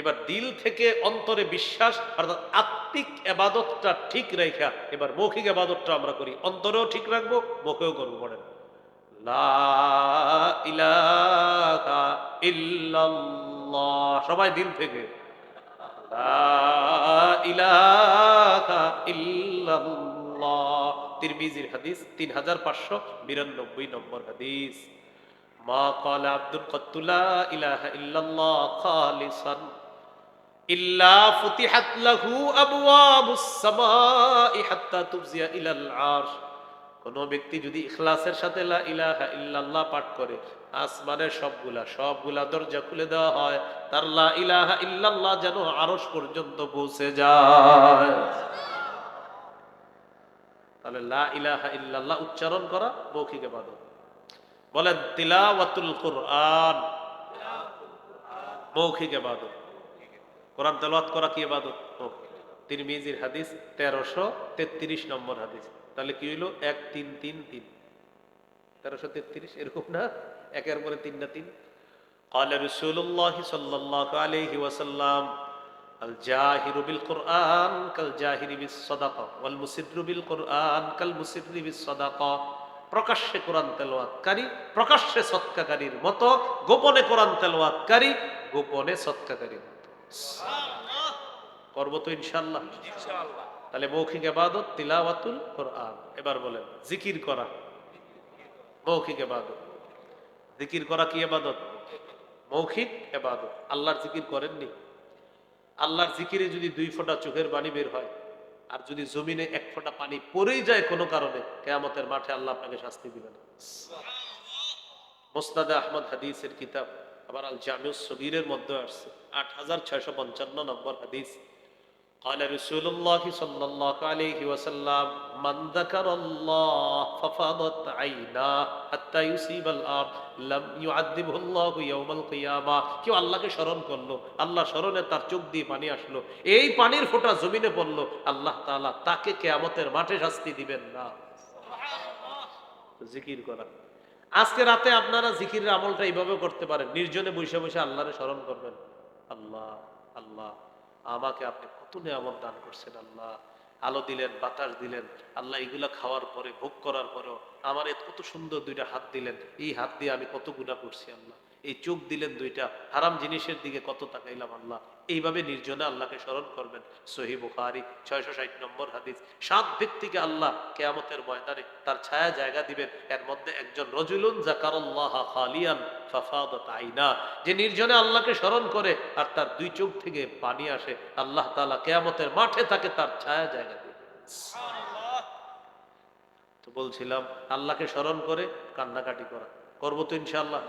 এবার দিল থেকে অন্তরে বিশ্বাস অর্থাৎ আত্মিক ইবাদতটা ঠিক রেখা এবার মৌখিক ইবাদতটা আমরা করি, অন্তরেও ঠিক রাখবো, মুখেও করবো। পড়েন লা ইলাহা ইল্লাল্লাহ, সবাই দিল থেকে লা ইলাহা ইল্লাল্লাহ। তিরমিজির হাদিস 3592 নম্বর হাদিস। মা ক্বালা আব্দুল কত্তু লা ইলাহা ইল্লাল্লাহ খালিসান ইল্লা ফুতিহাত লাহু আবওয়াবুস সামাই হাত্তা তুফজিয়া ইলাল আরশ। কোন ব্যক্তি যদি ইখলাসের সাথে লা ইলাহা ইল্লাল্লাহ পাঠ করে, আসমানের সবগুলা দরজা খুলে দেওয়া হয়, তার লা ইলাহা ইল্লাল্লাহ যেন আরশ পর্যন্ত পৌঁছে যায়। তাহলে লা ইলাহা ইল্লাল্লাহ উচ্চারণ করা মৌখিক ইবাদত। বলেন তিলাওয়াতুল কুরআন মৌখিক ইবাদত। কোরআন তেলাওয়াত করা কি ইবাদত? তিরমিজির হাদিস 1333 নম্বর হাদিস। তাহলে কি হইল? 1 3 3 3 1333, এরকম না? একের পরে 3 না 3। قال رسول الله صلى الله عليه وسلم الجاهر بالقرآن كالجاهر بالصدقة والمسر بالقرآن كالمسر بالصدقة। প্রকাশ্যে কোরআন তেলাওয়াতকারী প্রকাশ্যে সদকাকারীর মতো, গোপনে কোরআন তেলাওয়াতকারী গোপনে সদকাকারীর মতো। করব তো ইনশাআল্লাহ। তাহলে মৌখিক ইবাদত তিলাওয়াতুল কোরআন। এবার বলেন জিকির করা মৌখিক ইবাদত। জিকির করা কি ইবাদত? মৌখিক ইবাদত। আল্লাহর জিকির করেননি? আল্লাহর জিকিরে যদি 2 ফোঁটা চোখের পানি বের হয়, আর যদি জমিনে 1 ফোঁটা পানি পড়েই যায় কোনো কারণে, কিয়ামতের মাঠে আল্লাহ আপনাকে শাস্তি দিবেন। মুসনাদে আহমদ হাদিসের কিতাব, আবার আল জামিউস সগীরের মধ্যে আসছে 8655 নম্বর হাদিস। قال رسول الله صلى الله عليه وسلم من ذكر الله ففاضت عيناه حتى يصيب الارض لم يعذبه الله يوم القيامه। কেউ আল্লাহকে স্মরণ করলো, আল্লাহ স্মরণে তার চোখ দিয়ে পানি আসলো, এই পানির ফোঁটা জমিনে পড়লো, আল্লাহ তাআলা তাকে কিয়ামতের মাঠে শাস্তি দিবেন না। জিকির করা। আজকে রাতে আপনারা জিকিরের আমলটা এইভাবে করতে পারেন, নির্জনে বসে বসে আল্লাহরে স্মরণ করবেন। আল্লাহ আল্লাহ, আমাকে আপনি কত নিয়ামত দান করছেন, আল্লাহ আলো দিলেন, বাতাস দিলেন, আল্লাহ এগুলা খাওয়ার পরে ভোগ করার পরেও আমার কত সুন্দর 2টা হাত দিলেন, এই হাত দিয়ে আমি কত গুনাহ করছি আল্লাহ, এই চোখ দিলেন 2টা, হারাম জিনিসের দিকে কত তাকাইলাম আল্লাহ। এইভাবে নির্জনে আল্লাহকে স্মরণ করবেন। সহিহ বুখারী 660 নম্বর হাদিস। 7 ব্যক্তিকে আল্লাহ কিয়ামতের ময়দানে তার ছায়া জায়গা দিবেন। এর মধ্যে একজন রজুলুন যাকারাল্লাহ খালিয়ান ফাফাদাত আইনা, যে নির্জনে আল্লাহকে স্মরণ করে আর তার 2 চোখ থেকে পানি আসে, আল্লাহ তাআলা কিয়ামতের মাঠে তাকে তার ছায়া জায়গা দিবেন। সুবহানাল্লাহ। তো বলছিলাম আল্লাহকে স্মরণ করে কান্নাকাটি করা, করবো তো ইনশাআল্লাহ।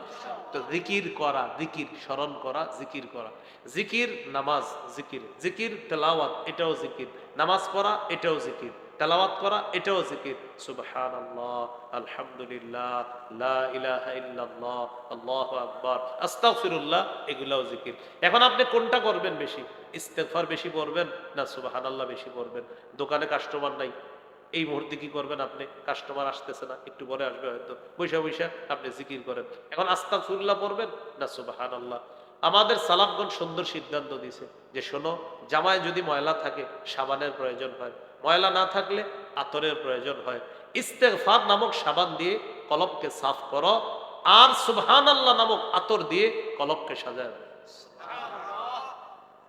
তো জিকির করা, জিকির স্মরণ করা, জিকির করা। জিকির নামাজ, জিকির জিকির তেলাওয়াত, এটাও জিকির। নামাজ পড়া, এটাও জিকির। তেলাওয়াত করা, এটাও জিকির। সুবহানাল্লাহ, আলহামদুলিল্লাহ, লা ইলাহা ইল্লাল্লাহ, আল্লাহু আকবার, আস্তাগফিরুল্লাহ, এগুলাও জিকির। এখন আপনি কোনটা করবেন বেশি? ইস্তেগফার বেশি পড়বেন না সুবহানাল্লাহ বেশি পড়বেন? দোকানে কাস্টমার নাই, এই মুহূর্তে কি করবেন? আপনি কাস্টমার আসতেছে না, একটু পরে আসবে হয়তো, বৈশা বৈশা আপনি জিকির করেন। এখন আস্তাগফিরুল্লাহ পড়বেন না সুবহানাল্লাহ? আমাদের সালাফগণ সুন্দর সিদ্ধান্ত দিয়েছে যে শোনো, জামায় যদি ময়লা থাকে সাবানের প্রয়োজন হয়, ময়লা না থাকলে আতরের প্রয়োজন হয়। ইস্তেগফার নামক সাবান দিয়ে কলবকে সাফ করো, আর সুবহানাল্লাহ নামক আতর দিয়ে কলবকে সাজায়।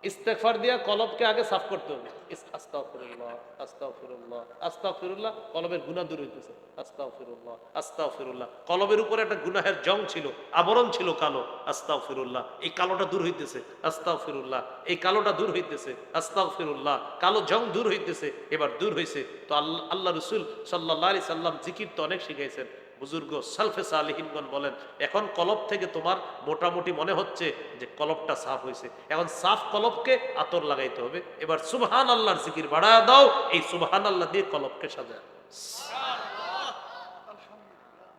ইস্তেগফার দিয়া কলবকে আগে সাফ করতে হবে। আস্তাগফিরুল্লাহ, আস্তাগফিরুল্লাহ, আস্তাগফিরুল্লাহ, কলবের গুনাহ দূর হইতেছে। আস্তাগফিরুল্লাহ, আস্তাগফিরুল্লাহ। কলবের উপরে একটা গুনাহের জং ছিল, আবরণ ছিল কালো। আস্তাগফিরুল্লাহ, এই কালোটা দূর হইতেছে। আস্তাগফিরুল্লাহ, এই কালোটা দূর হইতেছে। আস্তাগফিরুল্লাহ, কালো জং দূর হইতেছে। এবার দূর হইছে তো আল্লাহ রাসূল সাল্লাল্লাহু আলাইহি সাল্লাম জিকির তো অনেক শিখাইছেন। বুজুর্গ সালফে সালেহিনগণ বলেন, এখন কলব থেকে তোমার মোটামুটি মনে হচ্ছে যে কলবটা সাফ হয়েছে, এখন সাফ কলবকে আতর লাগাইতে হবে। এবার সুবহানাল্লাহর জিকির বাড়ায় দাও, এই সুবহানাল্লাহ দিয়ে কলবকে সাজায়।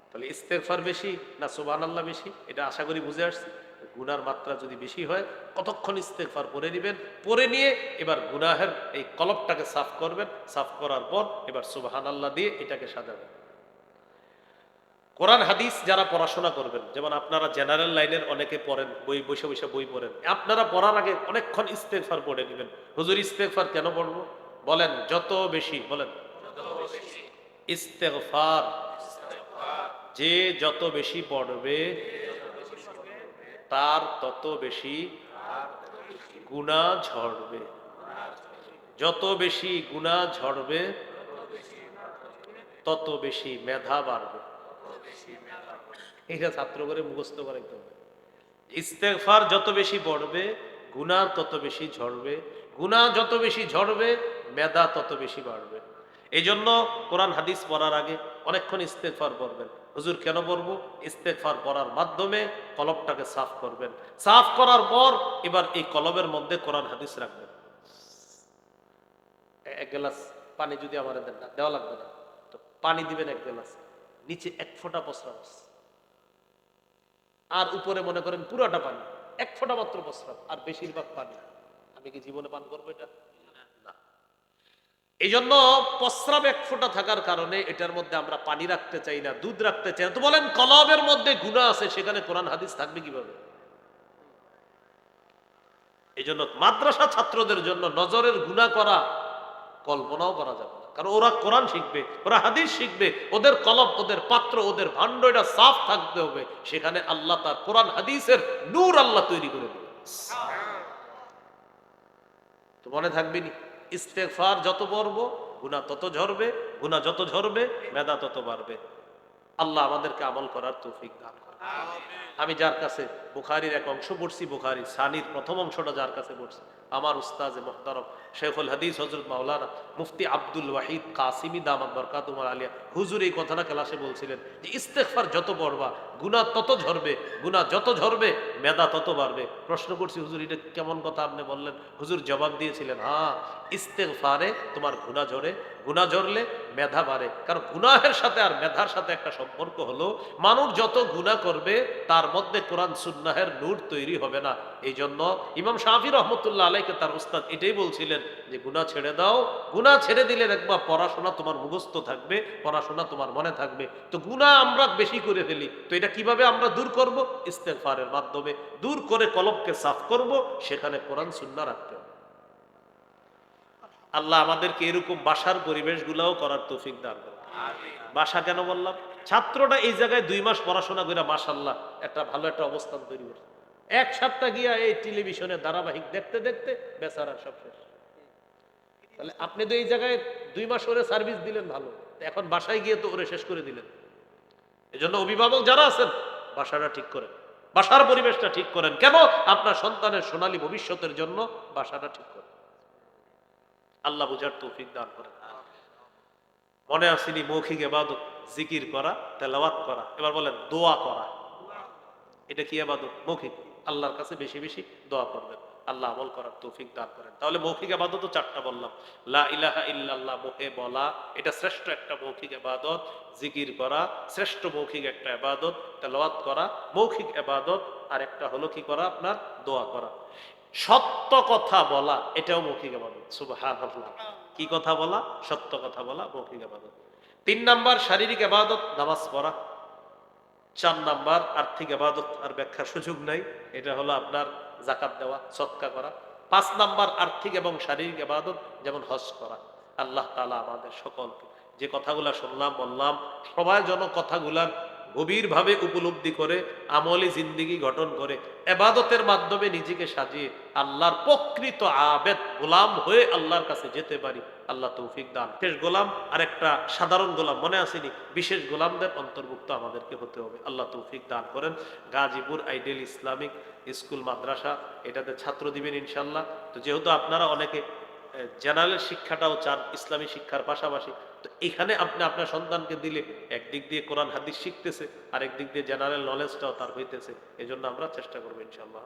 তাহলে ইস্তেগফার বেশি না সুবহানাল্লাহ বেশি? এটা আশা করি বুঝে আসছি। গুনার মাত্রা যদি বেশি হয়, কতক্ষণ ইস্তেগফার পড়ে নেবেন, পড়ে নিয়ে এবার গুনাহের এই কলবটাকে সাফ করবেন। সাফ করার পর এবার সুবহানাল্লাহ দিয়ে এটাকে সাজাবেন। কোরআন হাদিস যারা পড়াশোনা করবেন, যেমন আপনারা জেনারেল লাইনের অনেকে পড়েন, বই বসে বসে বই পড়েন, আপনারা পড়ার আগে অনেকক্ষণ ইস্তেগফার পড়ে নেবেন। হুজুর ইস্তেগফার কেন পড়বো? বলেন যত বেশি, বলেন ইস্তেগফার যে যত বেশি পড়বে তার তত বেশি গুনাহ ঝরবে। যত বেশি গুনাহ ঝরবে তত বেশি মেধা বাড়বে। এটা ছাত্র করে মুখস্থ করাইতে হবে। ইস্তেগফার যত বেশি পড়বে গুনাহ তত বেশি ঝরবে, গুনাহ যত বেশি ঝরবে মেধা তত বেশি বাড়বে। এই জন্য কোরআন হাদিস পড়ার আগে অনেকক্ষণ ইস্তেগফার পড়বেন। হুজুর কেন পড়বো? ইস্তেগফার পড়ার মাধ্যমে কলবটাকে সাফ করবেন। সাফ করার পর এবার এই কলবের মধ্যে কোরআন হাদিস রাখবেন। 1 গ্লাস পানি যদি আমার দেন, না দেওয়া লাগবে না, তো পানি দিবেন 1 গ্লাস, নিচে 1 ফোঁটা প্রস্রাব, আর উপরে মনে করেন পুরোটা পানি, 1 ফোঁটা মাত্র প্রস্রাব, আর বেশিরভাগ পানি। আমি কি জীবনে পান করবো এটা? না। এই জন্য প্রস্রাব 1 ফোঁটা থাকার কারণে এটার মধ্যে আমরা পানি রাখতে চাই না, দুধ রাখতে চাই না। তো বলেন কলবের মধ্যে গুনাহ আছে, সেখানে কোরআন হাদিস থাকবে কিভাবে? এই জন্য মাদ্রাসা ছাত্রদের জন্য নজরের গুনাহ করা কল্পনাও করা যাবে না, কারণ ওরা কোরআন শিখবে, ওরা হাদিস শিখবে, ওদের কলব, ওদের পাত্র, ওদের ভাণ্ড এটা সাফ থাকতে হবে। সেখানে আল্লাহ তার কোরআন হাদিসের নূর আল্লাহ তৈরি করে দেবে। তো মনে থাকবে নি, ইস্তেগফার যত পড়বো গুনাহ তত ঝরবে, গুনাহ যত ঝরবে মেধা তত বাড়বে। আল্লাহ আমাদেরকে আমল করার তৌফিক দান করে। আমি যার কাছে বুখারীর এক অংশ পড়ছি, বুখারী সানির প্রথম অংশটা যার কাছে পড়ছি, আমার উস্তাজে মুহতারম শেখুল হাদিস হযরত মাওলানা মুফতি আব্দুল ওয়াহিদ কাসিমি দামাত বরকাতুহুল আলিয়া হুজুর এই কথাটা ক্লাসে বলছিলেন যে ইস্তেগফার যত পড়বা গুনাহ তত ঝরবে, গুনাহ যত ঝরবে মেধা তত বাড়বে। প্রশ্ন করছি, হুজুর এটা কেমন কথা আপনি বললেন? হুজুর জবাব দিয়েছিলেন, হ্যাঁ, ইস্তেগফারে তোমার গুনাহ ঝরে, গুনাহ ঝরলে মেধা বাড়ে। কারণ গুনাহের সাথে আর মেধার সাথে একটা সম্পর্ক হলো, মানুষ যত গুনাহ করবে তার মধ্যে কোরআন সুন্নাহের নূর তৈরি হবে না। এই জন্য ইমাম শাফি রহমতুল্লাহ আলাইকে তার উস্তাদ এটাই বলছিলেন যে গুনাহ ছেড়ে দাও, গুনাহ ছেড়ে দিলে দেখবা পড়াশোনা তোমার মুখস্থ থাকবে, পড়াশোনা তোমার মনে থাকবে। তো গুনাহ আমরা বেশি করে ফেলি, তো এটা কিভাবে আমরা দূর করব? ইস্তেগফারের মাধ্যমে দূর করে কলবকে সাফ করব, সেখানে কোরআন সুন্নাহ রাখতে হবে। আল্লাহ আমাদেরকে এরকম বাসার পরিবেশগুলোও করার তৌফিক দান করুন। বাসা কেন বললাম? ছাত্রটা এই জায়গায় 2 মাস পড়াশোনা করে মাশাআল্লাহ একটা ভালো একটা অবস্থান তৈরি করছে, এক সপ্তাহ গিয়া এই টেলিভিশনে ধারাবাহিক দেখতে দেখতে বেচারা সব শেষ। তাহলে আপনি তো এই জায়গায় 2 মাস ওরে সার্ভিস দিলেন ভালো, এখন বাসায় গিয়ে তো ওরে শেষ করে দিলেন। এজন্য অভিভাবক যারা আছেন বাসাটা ঠিক করেন, বাসার পরিবেশটা ঠিক করেন। কেন? আপনার সন্তানের সোনালী ভবিষ্যতের জন্য বাসাটা ঠিক করেন। আল্লাহ বুঝার তৌফিক দান করেন। মনে আসেনি মৌখিক ইবাদত জিকির করা, তেলাওয়াত করা। এবার বলেন দোয়া করা, এটা কি ইবাদত? মৌখিক। আল্লাহর কাছে বেশি বেশি দোয়া করবেন, আল্লাহ আমল করার তৌফিক দান করেন। তাহলে মৌখিক ইবাদতও 4টা বললাম। লা ইলাহা ইল্লাল্লাহ মুখে বলা, এটা শ্রেষ্ঠ একটা মৌখিক ইবাদত। জিকির করা শ্রেষ্ঠ মৌখিক একটা ইবাদত। তেলাওয়াত করা মৌখিক ইবাদত। আর একটা হলো কি করা? আপনার দোয়া করা। সত্য কথা বলা, এটাও মৌখিক ইবাদত। সুবহানাল্লাহ। কি কথা বলা? সত্য কথা বলা মৌখিক ইবাদত। 3 নাম্বার শারীরিক ইবাদত, নামাজ পড়া। 4 নাম্বার আর্থিক ইবাদত, আর ব্যাখ্যার সুযোগ নাই, এটা হলো আপনার যাকাত দেওয়া, সদকা করা। 5 নাম্বার আর্থিক এবং শারীরিক ইবাদত, যেমন হজ করা। আল্লাহ তাআলা আমাদের সকলকে যে কথাগুলা শুনলাম বললাম, সবাই যেন কথাগুলার গভীরভাবে উপলব্ধি করে আমলি জিন্দেগি গঠন করে ইবাদতের মাধ্যমে নিজেকে সাজিয়ে আল্লাহর প্রকৃত আবেদ গোলাম হয়ে আল্লাহর কাছে যেতে পারি। আল্লাহ তৌফিক দান। বিশেষ গোলাম আর একটা সাধারণ গোলাম মনে আসেনি, বিশেষ গোলামদের অন্তর্ভুক্ত আমাদেরকে হতে হবে। আল্লাহ তৌফিক দান করেন। গাজীপুর আইডিয়াল ইসলামিক স্কুল মাদ্রাসা, এটাতে ছাত্র দিবেন ইনশাল্লাহ। তো যেহেতু আপনারা অনেকে জেনারেল শিক্ষাটাও চান ইসলামী শিক্ষার পাশাপাশি, তো এখানে আপনি আপনার সন্তানকে দিলে একদিক দিয়ে কোরআন হাদিস শিখতেছে, আর একদিক দিয়ে জেনারেল নলেজটাও তার হইতেছে। এজন্য আমরা চেষ্টা করবো ইনশাল্লাহ।